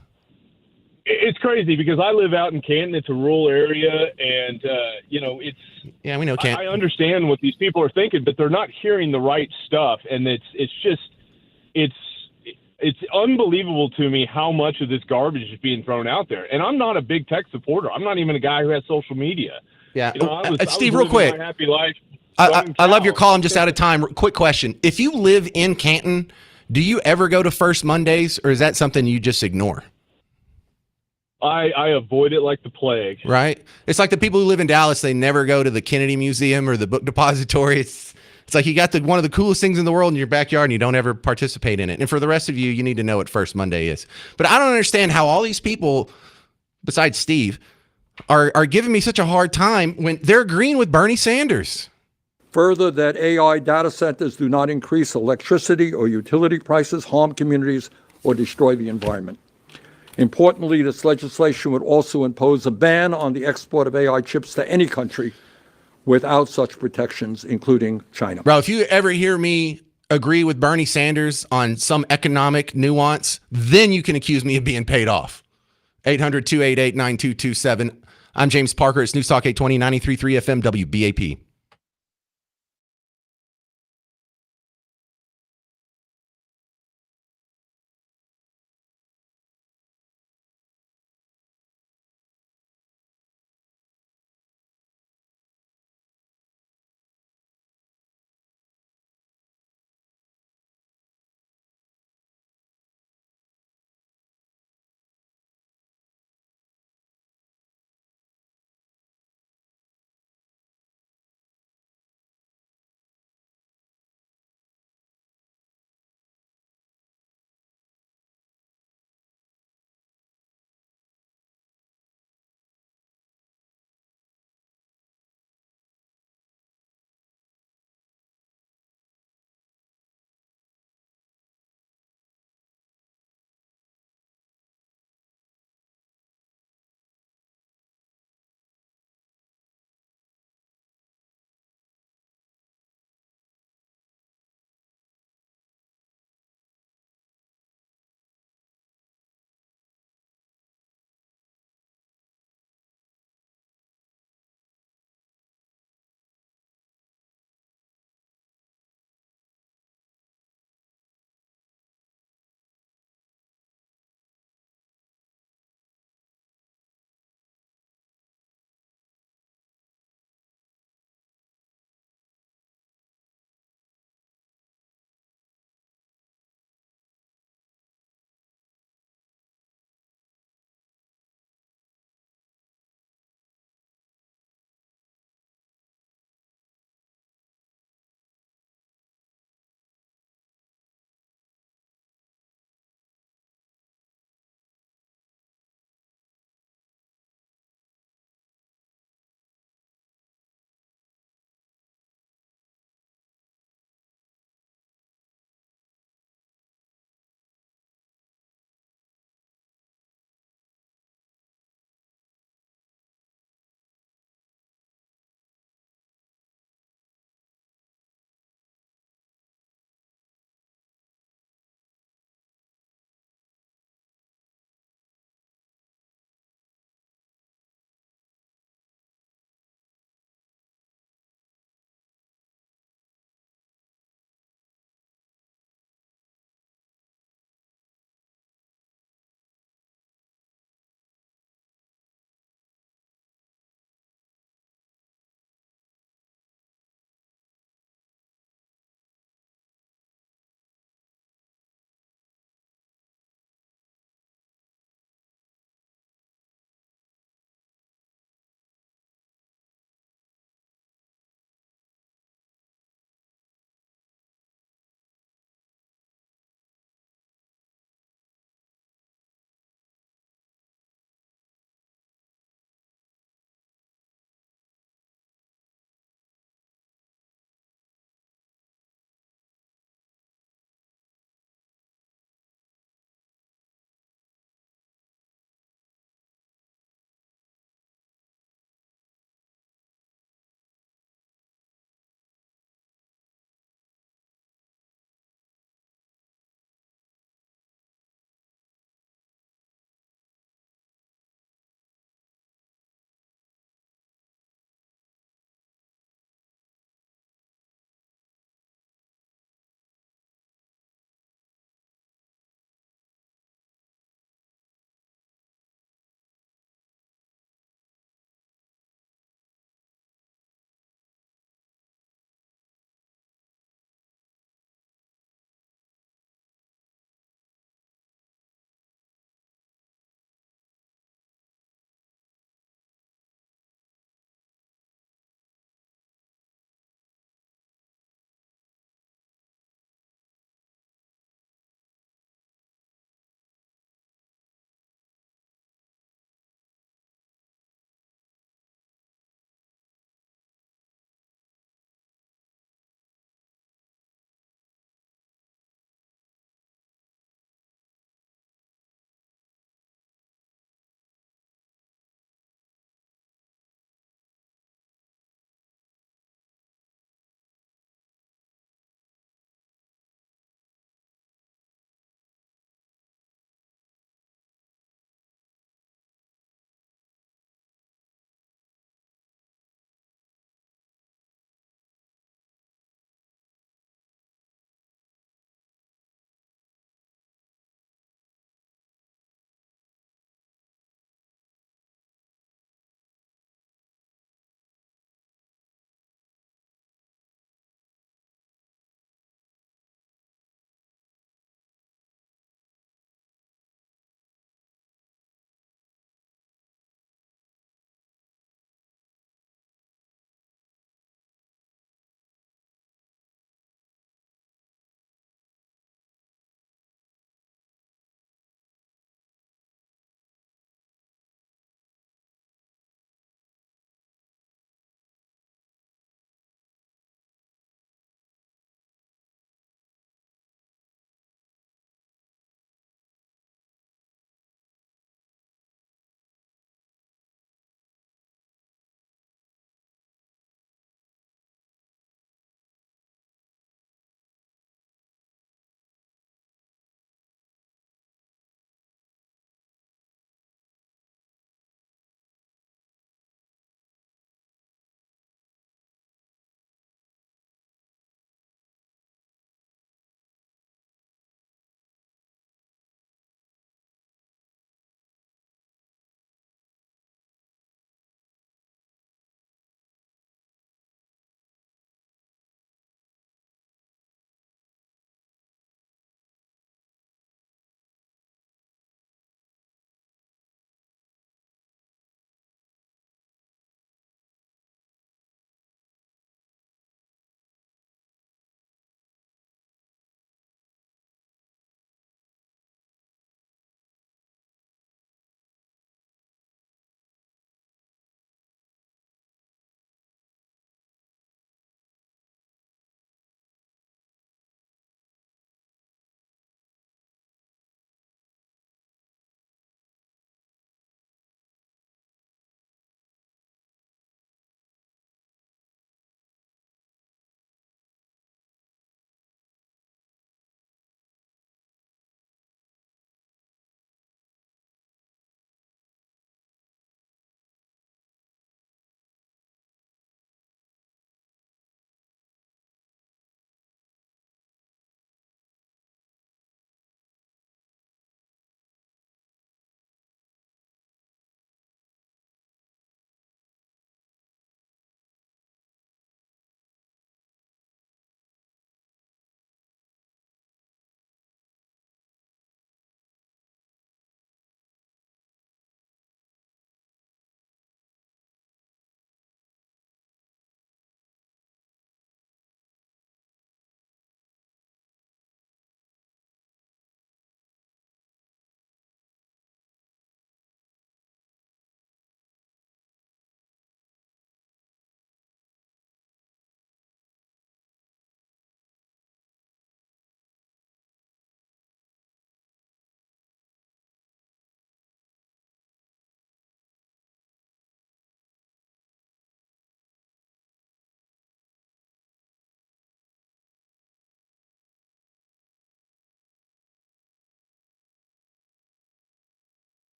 It's crazy because I live out in Canton. It's a rural area, and it's. Yeah, we know Canton. I understand what these people are thinking, but they're not hearing the right stuff, and it's unbelievable to me how much of this garbage is being thrown out there. And I'm not a big tech supporter. I'm not even a guy who has social media. Yeah, I Steve, real was living quick. my happy life. I love your call. I'm just out of time. Quick question: if you live in Canton, do you ever go to First Mondays, or is that something you just ignore? I avoid it like the plague. Right? It's like the people who live in Dallas, they never go to the Kennedy Museum or the Book Depository. It's like you got one of the coolest things in the world in your backyard and you don't ever participate in it. And for the rest of you, you need to know what First Monday is. But I don't understand how all these people, besides Steve, are giving me such a hard time when they're agreeing with Bernie Sanders. Further, that AI data centers do not increase electricity or utility prices, harm communities, or destroy the environment. Importantly, this legislation would also impose a ban on the export of AI chips to any country without such protections, including China. Bro, if you ever hear me agree with Bernie Sanders on some economic nuance, then you can accuse me of being paid off. 800-288-9227. I'm James Parker. It's News Talk 820, 93.3 FM WBAP.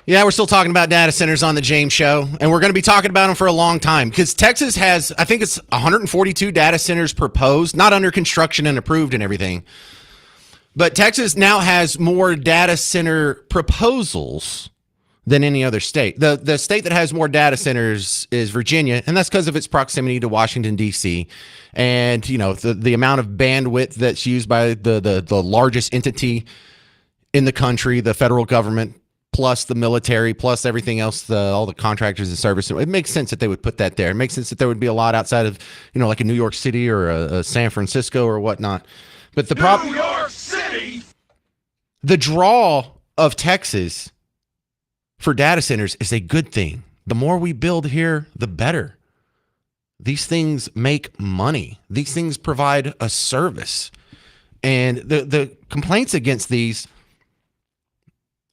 Yeah, we're still talking about data centers on the James Show, and we're going to be talking about them for a long time because Texas has, I think it's 142 data centers proposed, not under construction and approved and everything. But Texas now has more data center proposals than any other state. The state that has more data centers is Virginia, and that's because of its proximity to Washington, D.C. And, you know, the amount of bandwidth that's used by the largest entity in the country, the federal government, plus the military, plus everything else, all the contractors and services. It makes sense that they would put that there. It makes sense that there would be a lot outside of, you know, like a New York City or a San Francisco or whatnot. But the problem, New York City, the draw of Texas for data centers is a good thing. The more we build here, the better. These things make money. These things provide a service. And the complaints against these,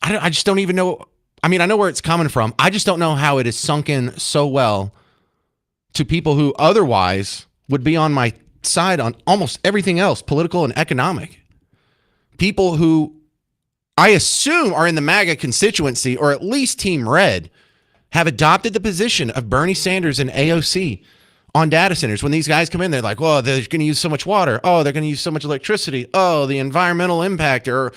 I just don't even know. I mean, I know where it's coming from. I just don't know how it is sunk in so well to people who otherwise would be on my side on almost everything else, political and economic. People who I assume are in the MAGA constituency, or at least Team Red, have adopted the position of Bernie Sanders and AOC on data centers. When these guys come in, they're like, well, they're going to use so much water. Oh, they're going to use so much electricity. Oh, the environmental impact, or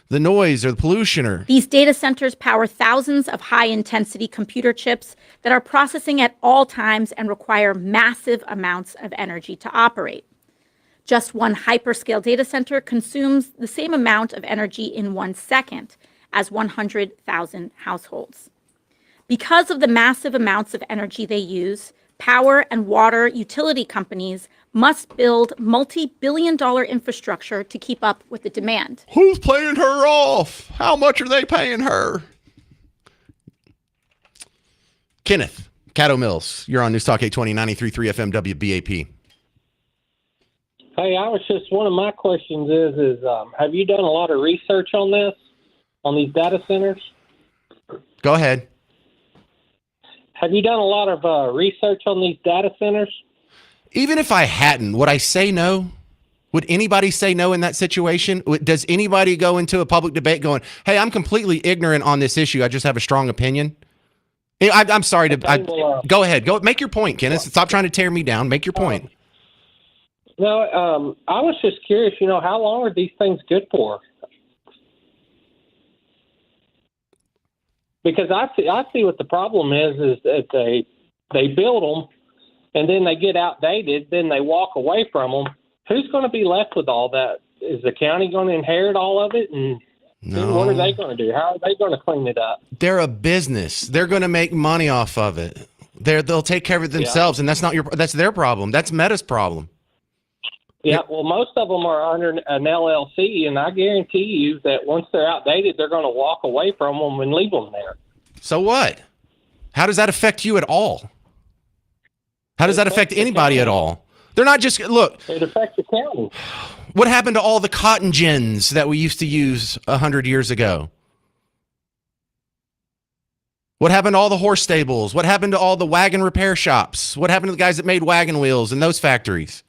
the noise, or the pollution. Or these data centers power thousands of high-intensity computer chips that are processing at all times and require massive amounts of energy to operate. Just one hyperscale data center consumes the same amount of energy in 1 second as 100,000 households. Because of the massive amounts of energy they use, power and water utility companies must build multi-billion-dollar infrastructure to keep up with the demand. Who's paying her off? How much are they paying her? Kenneth, Caddo Mills, you're on News Talk 820, 93.3 FM WBAP. Hey, I was just, one of my questions is have you done a lot of research on this, on these data centers? Go ahead. Have you done a lot of research on these data centers? Even if I hadn't, would I say no? Would anybody say no in that situation? Does anybody go into a public debate going, hey, I'm completely ignorant on this issue, I just have a strong opinion? I'm sorry to go ahead. Go make your point, Kenneth. Stop trying to tear me down. Make your point. No, I was just curious, you know, how long are these things good for? Because I see what the problem is that they build them and then they get outdated, then they walk away from them. Who's going to be left with all that? Is the county going to inherit all of it? And no. What are they going to do? How are they going to clean it up? They're a business. They're going to make money off of it. They'll take care of it themselves, and that's their problem. That's Meta's problem. Yeah, well, most of them are under an LLC, and I guarantee you that once they're outdated, they're going to walk away from them and leave them there. So what? How does that affect you at all? How does that affect anybody at all? They're not just, look. It affects the county. What happened to all the cotton gins that we used to use 100 years ago? What happened to all the horse stables? What happened to all the wagon repair shops? What happened to the guys that made wagon wheels in those factories?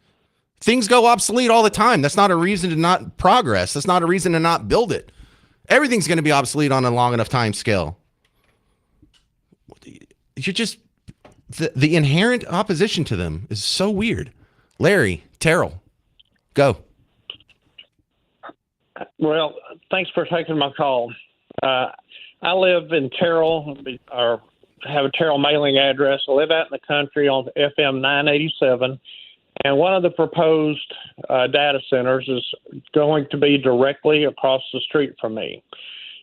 Things go obsolete all the time. That's not a reason to not progress. That's not a reason to not build it. Everything's going to be obsolete on a long enough time scale. You're just, the inherent opposition to them is so weird. Larry, Terrell, go. Well, thanks for taking my call. I live in Terrell, or have a Terrell mailing address. I live out in the country on FM 987. And one of the proposed data centers is going to be directly across the street from me.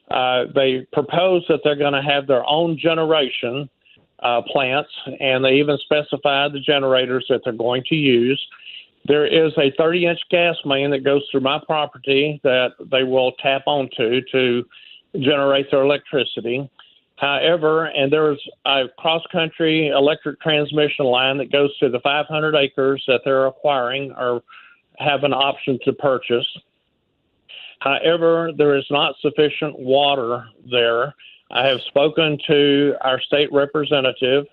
They propose that they're going to have their own generation plants, and they even specify the generators that they're going to use. There is a 30-inch gas main that goes through my property that they will tap onto to generate their electricity. However, and there's a cross-country electric transmission line that goes to the 500 acres that they're acquiring or have an option to purchase. However, there is not sufficient water there. I have spoken to our state representative,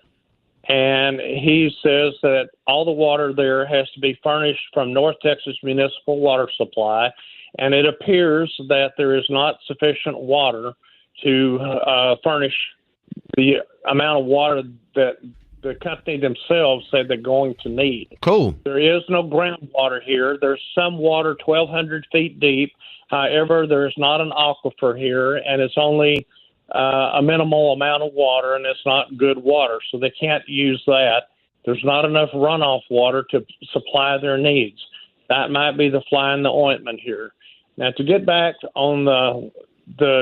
and he says that all the water there has to be furnished from North Texas Municipal Water Supply, and it appears that there is not sufficient water to furnish the amount of water that the company themselves said they're going to need. Cool. There is no groundwater here. There's some water 1,200 feet deep. However, there's not an aquifer here, and it's only a minimal amount of water, and it's not good water, so they can't use that. There's not enough runoff water to supply their needs. That might be the fly in the ointment here. Now, to get back on the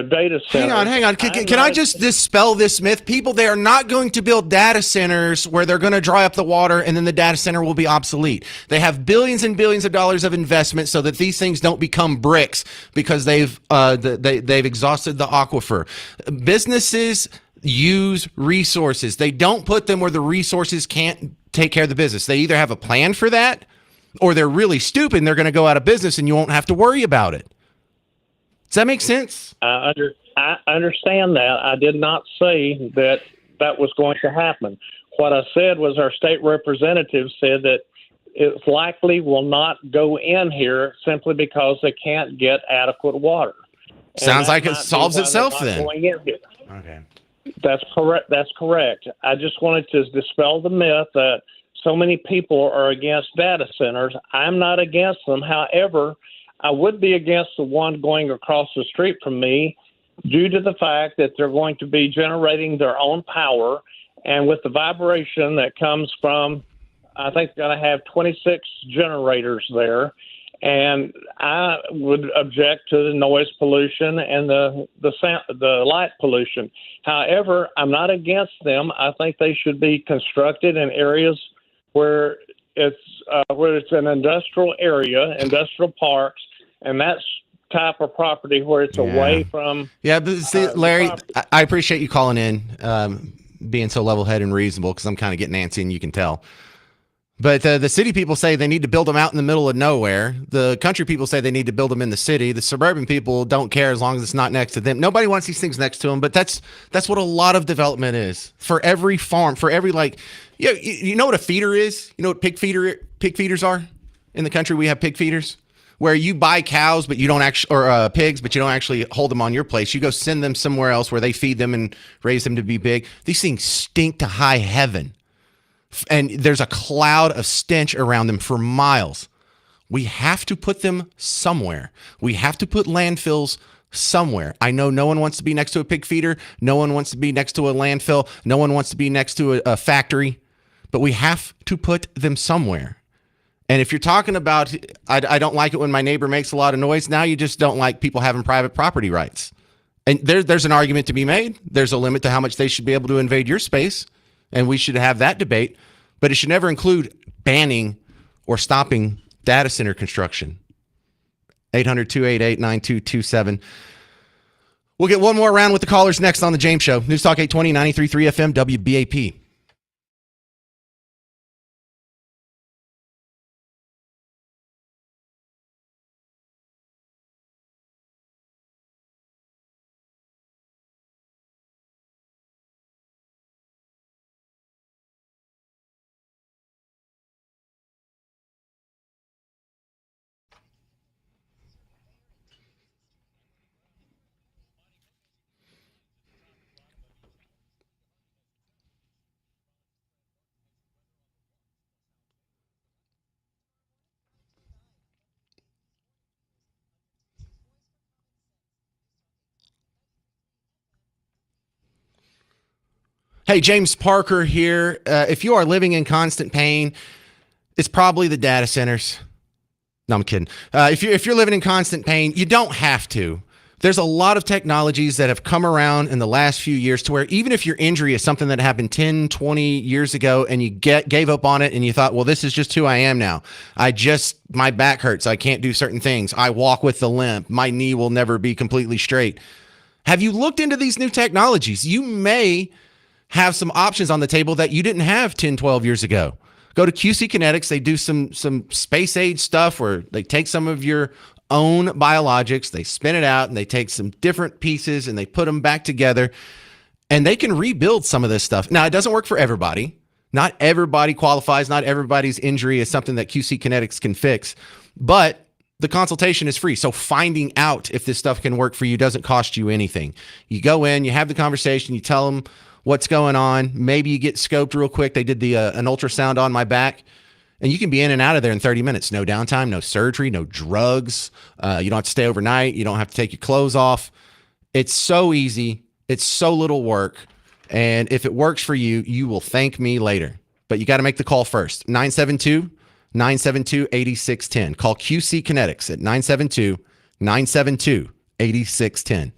data center. Hang on. Can I just dispel this myth? People, they are not going to build data centers where they're going to dry up the water and then the data center will be obsolete. They have billions and billions of dollars of investment so that these things don't become bricks because they've exhausted the aquifer. Businesses use resources. They don't put them where the resources can't take care of the business. They either have a plan for that or they're really stupid and they're going to go out of business and you won't have to worry about it. Does that make sense? I understand that. I did not say that was going to happen. What I said was our state representative said that it likely will not go in here simply because they can't get adequate water. Sounds like it solves itself then. Okay. That's correct. That's correct. I just wanted to dispel the myth that so many people are against data centers. I'm not against them. However, I would be against the one going across the street from me due to the fact that they're going to be generating their own power. And with the vibration that comes from, I think they're going to have 26 generators there. And I would object to the noise pollution and the light pollution. However, I'm not against them. I think they should be constructed in areas where it's an industrial area, industrial parks, and that's type of property where it's away from. Yeah, but see, Larry, I appreciate you calling in, being so level-headed and reasonable, because I'm kind of getting antsy, and you can tell. But the city people say they need to build them out in the middle of nowhere. The country people say they need to build them in the city. The suburban people don't care as long as it's not next to them. Nobody wants these things next to them, but that's what a lot of development is. For every farm, for every you know what a feeder is? You know what pig feeders are? In the country, we have pig feeders where you buy cows, but you don't actually, or pigs, but you don't actually hold them on your place. You go send them somewhere else where they feed them and raise them to be big. These things stink to high heaven. And there's a cloud of stench around them for miles. We have to put them somewhere. We have to put landfills somewhere. I know no one wants to be next to a pig feeder. No one wants to be next to a landfill. No one wants to be next to a factory. But we have to put them somewhere. And if you're talking about, I don't like it when my neighbor makes a lot of noise, now you just don't like people having private property rights. And there's an argument to be made. There's a limit to how much they should be able to invade your space. And we should have that debate, but it should never include banning or stopping data center construction. 800-288-9227. We'll get one more round with the callers next on The James Show. News Talk 820, 93.3 FM, WBAP. Hey, James Parker here. If you are living in constant pain, it's probably the data centers. No, I'm kidding. If you're living in constant pain, you don't have to. There's a lot of technologies that have come around in the last few years to where even if your injury is something that happened 10, 20 years ago and you gave up on it and you thought, well, this is just who I am now. My back hurts. I can't do certain things. I walk with the limp. My knee will never be completely straight. Have you looked into these new technologies? You may have some options on the table that you didn't have 10, 12 years ago. Go to QC Kinetics. They do some space age stuff where they take some of your own biologics, they spin it out, and they take some different pieces and they put them back together, and they can rebuild some of this stuff. Now, it doesn't work for everybody. Not everybody qualifies. Not everybody's injury is something that QC Kinetics can fix. But The consultation is free. So finding out if this stuff can work for you doesn't cost you anything. You go in, you have the conversation, you tell them what's going on. Maybe you get scoped real quick. They did an ultrasound on my back, and you can be in and out of there in 30 minutes. No downtime, no surgery, no drugs. You don't have to stay overnight. You don't have to take your clothes off. It's so easy. It's so little work. And if it works for you, you will thank me later. But you got to make the call first. 972-8610. Call QC Kinetics at 972-972-8610.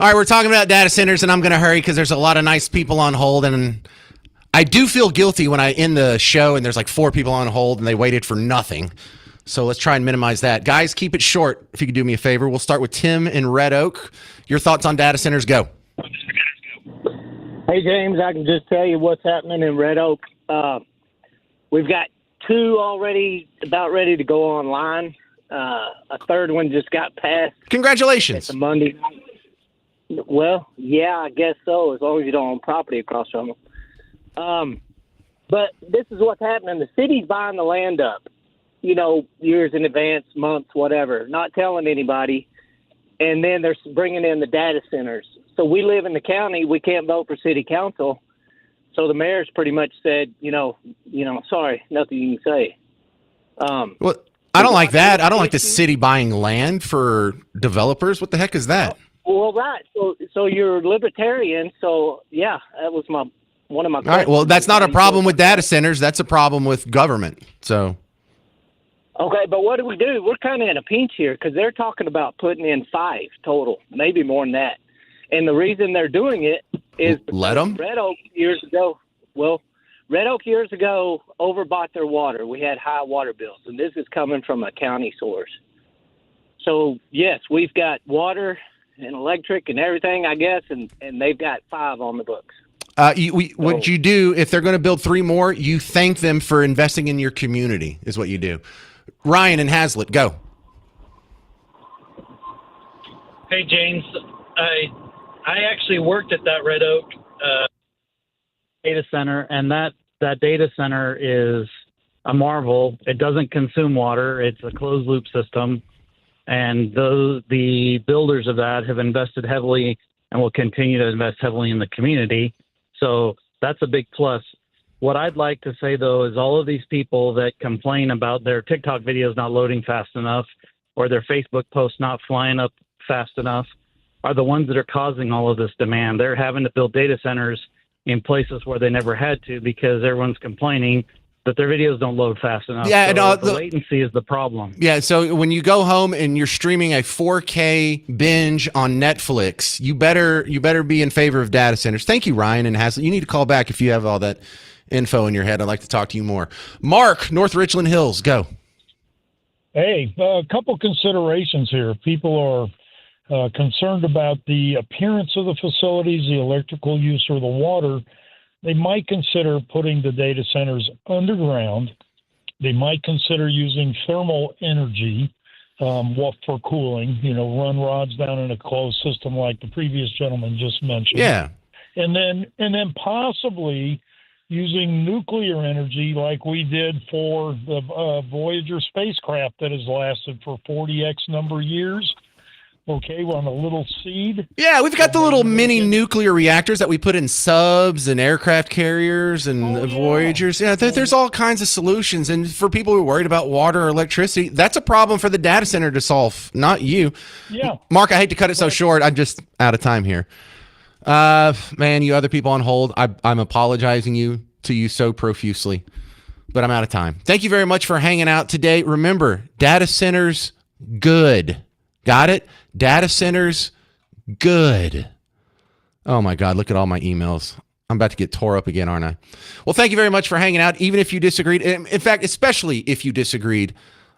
All right, we're talking about data centers, and I'm going to hurry because there's a lot of nice people on hold, and I do feel guilty when I end the show and there's like 4 people on hold and they waited for nothing. So let's try and minimize that. Guys, keep it short if you could do me a favor. We'll start with Tim in Red Oak. Your thoughts on data centers, go. Hey, James, I can just tell you what's happening in Red Oak. We've got 2 already about ready to go online. A third one just got passed. Congratulations. It's a Monday. Well, yeah, I guess so, as long as you don't own property across from them. But this is what's happening. The city's buying the land up, years in advance, months, whatever, not telling anybody. and then they're bringing in the data centers. So we live in the county. We can't vote for city council. So the mayor's pretty much said, sorry, nothing you can say. Well, I don't like that. I don't like the city buying land for developers. What the heck is that? Well, right. So you're libertarian. So yeah, that was one of my. All right. Well, that's not a problem with data centers. That's a problem with government. So. Okay, but what do? We're kind of in a pinch here because they're talking about putting in 5 total, maybe more than that. And the reason they're doing it is let them. Red Oak years ago overbought their water. We had high water bills, and this is coming from a county source. So yes, we've got water and electric and everything, I guess, and they've got 5 on the books. What you do if they're going to build 3 more, you thank them for investing in your community. Is what you do. Ryan and Hazlitt, go. Hey James, I actually worked at that Red Oak data center, and that data center is a marvel. It doesn't consume water. It's a closed loop system, and the builders of that have invested heavily and will continue to invest heavily in the community. So that's a big plus. What I'd like to say, though, is all of these people that complain about their TikTok videos not loading fast enough or their Facebook posts not flying up fast enough are the ones that are causing all of this demand. They're having to build data centers in places where they never had to because everyone's complaining that their videos don't load fast enough. Yeah, so the latency is the problem. Yeah, so when you go home and you're streaming a 4K binge on Netflix, you better be in favor of data centers. Thank you, Ryan and Hazlitt. You need to call back if you have all that info in your head. I'd like to talk to you more. Mark, North Richland Hills, go. Hey, a couple considerations here. People are concerned about the appearance of the facilities, the electrical use, or the water. They might consider putting the data centers underground. They might consider using thermal energy for cooling, run rods down in a closed system like the previous gentleman just mentioned. Yeah. And then possibly using nuclear energy like we did for the Voyager spacecraft that has lasted for 40x number of years. Okay, we're on a little seed. Yeah, we've got the little mini nuclear reactors that we put in subs and aircraft carriers and Voyagers. Yeah, there's all kinds of solutions. And for people who are worried about water or electricity, that's a problem for the data center to solve, not you. Yeah. Mark, I hate to cut it so short. I'm just out of time here. Man, you other people on hold, I'm apologizing to you so profusely, but I'm out of time. Thank you very much for hanging out today. Remember, data centers, good. Got it? Data centers, good. Oh my God, look at all my emails. I'm about to get tore up again, aren't I? Well, thank you very much for hanging out, even if you disagreed. In fact, especially if you disagreed,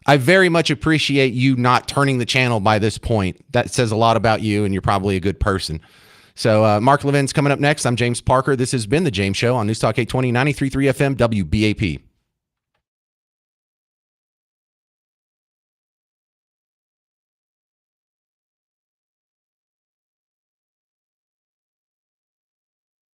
I very much appreciate you not turning the channel by this point. That says a lot about you, and you're probably a good person. So Mark Levin's coming up next. I'm James Parker. This has been The James Show on News Talk 820, 93.3 FM, WBAP.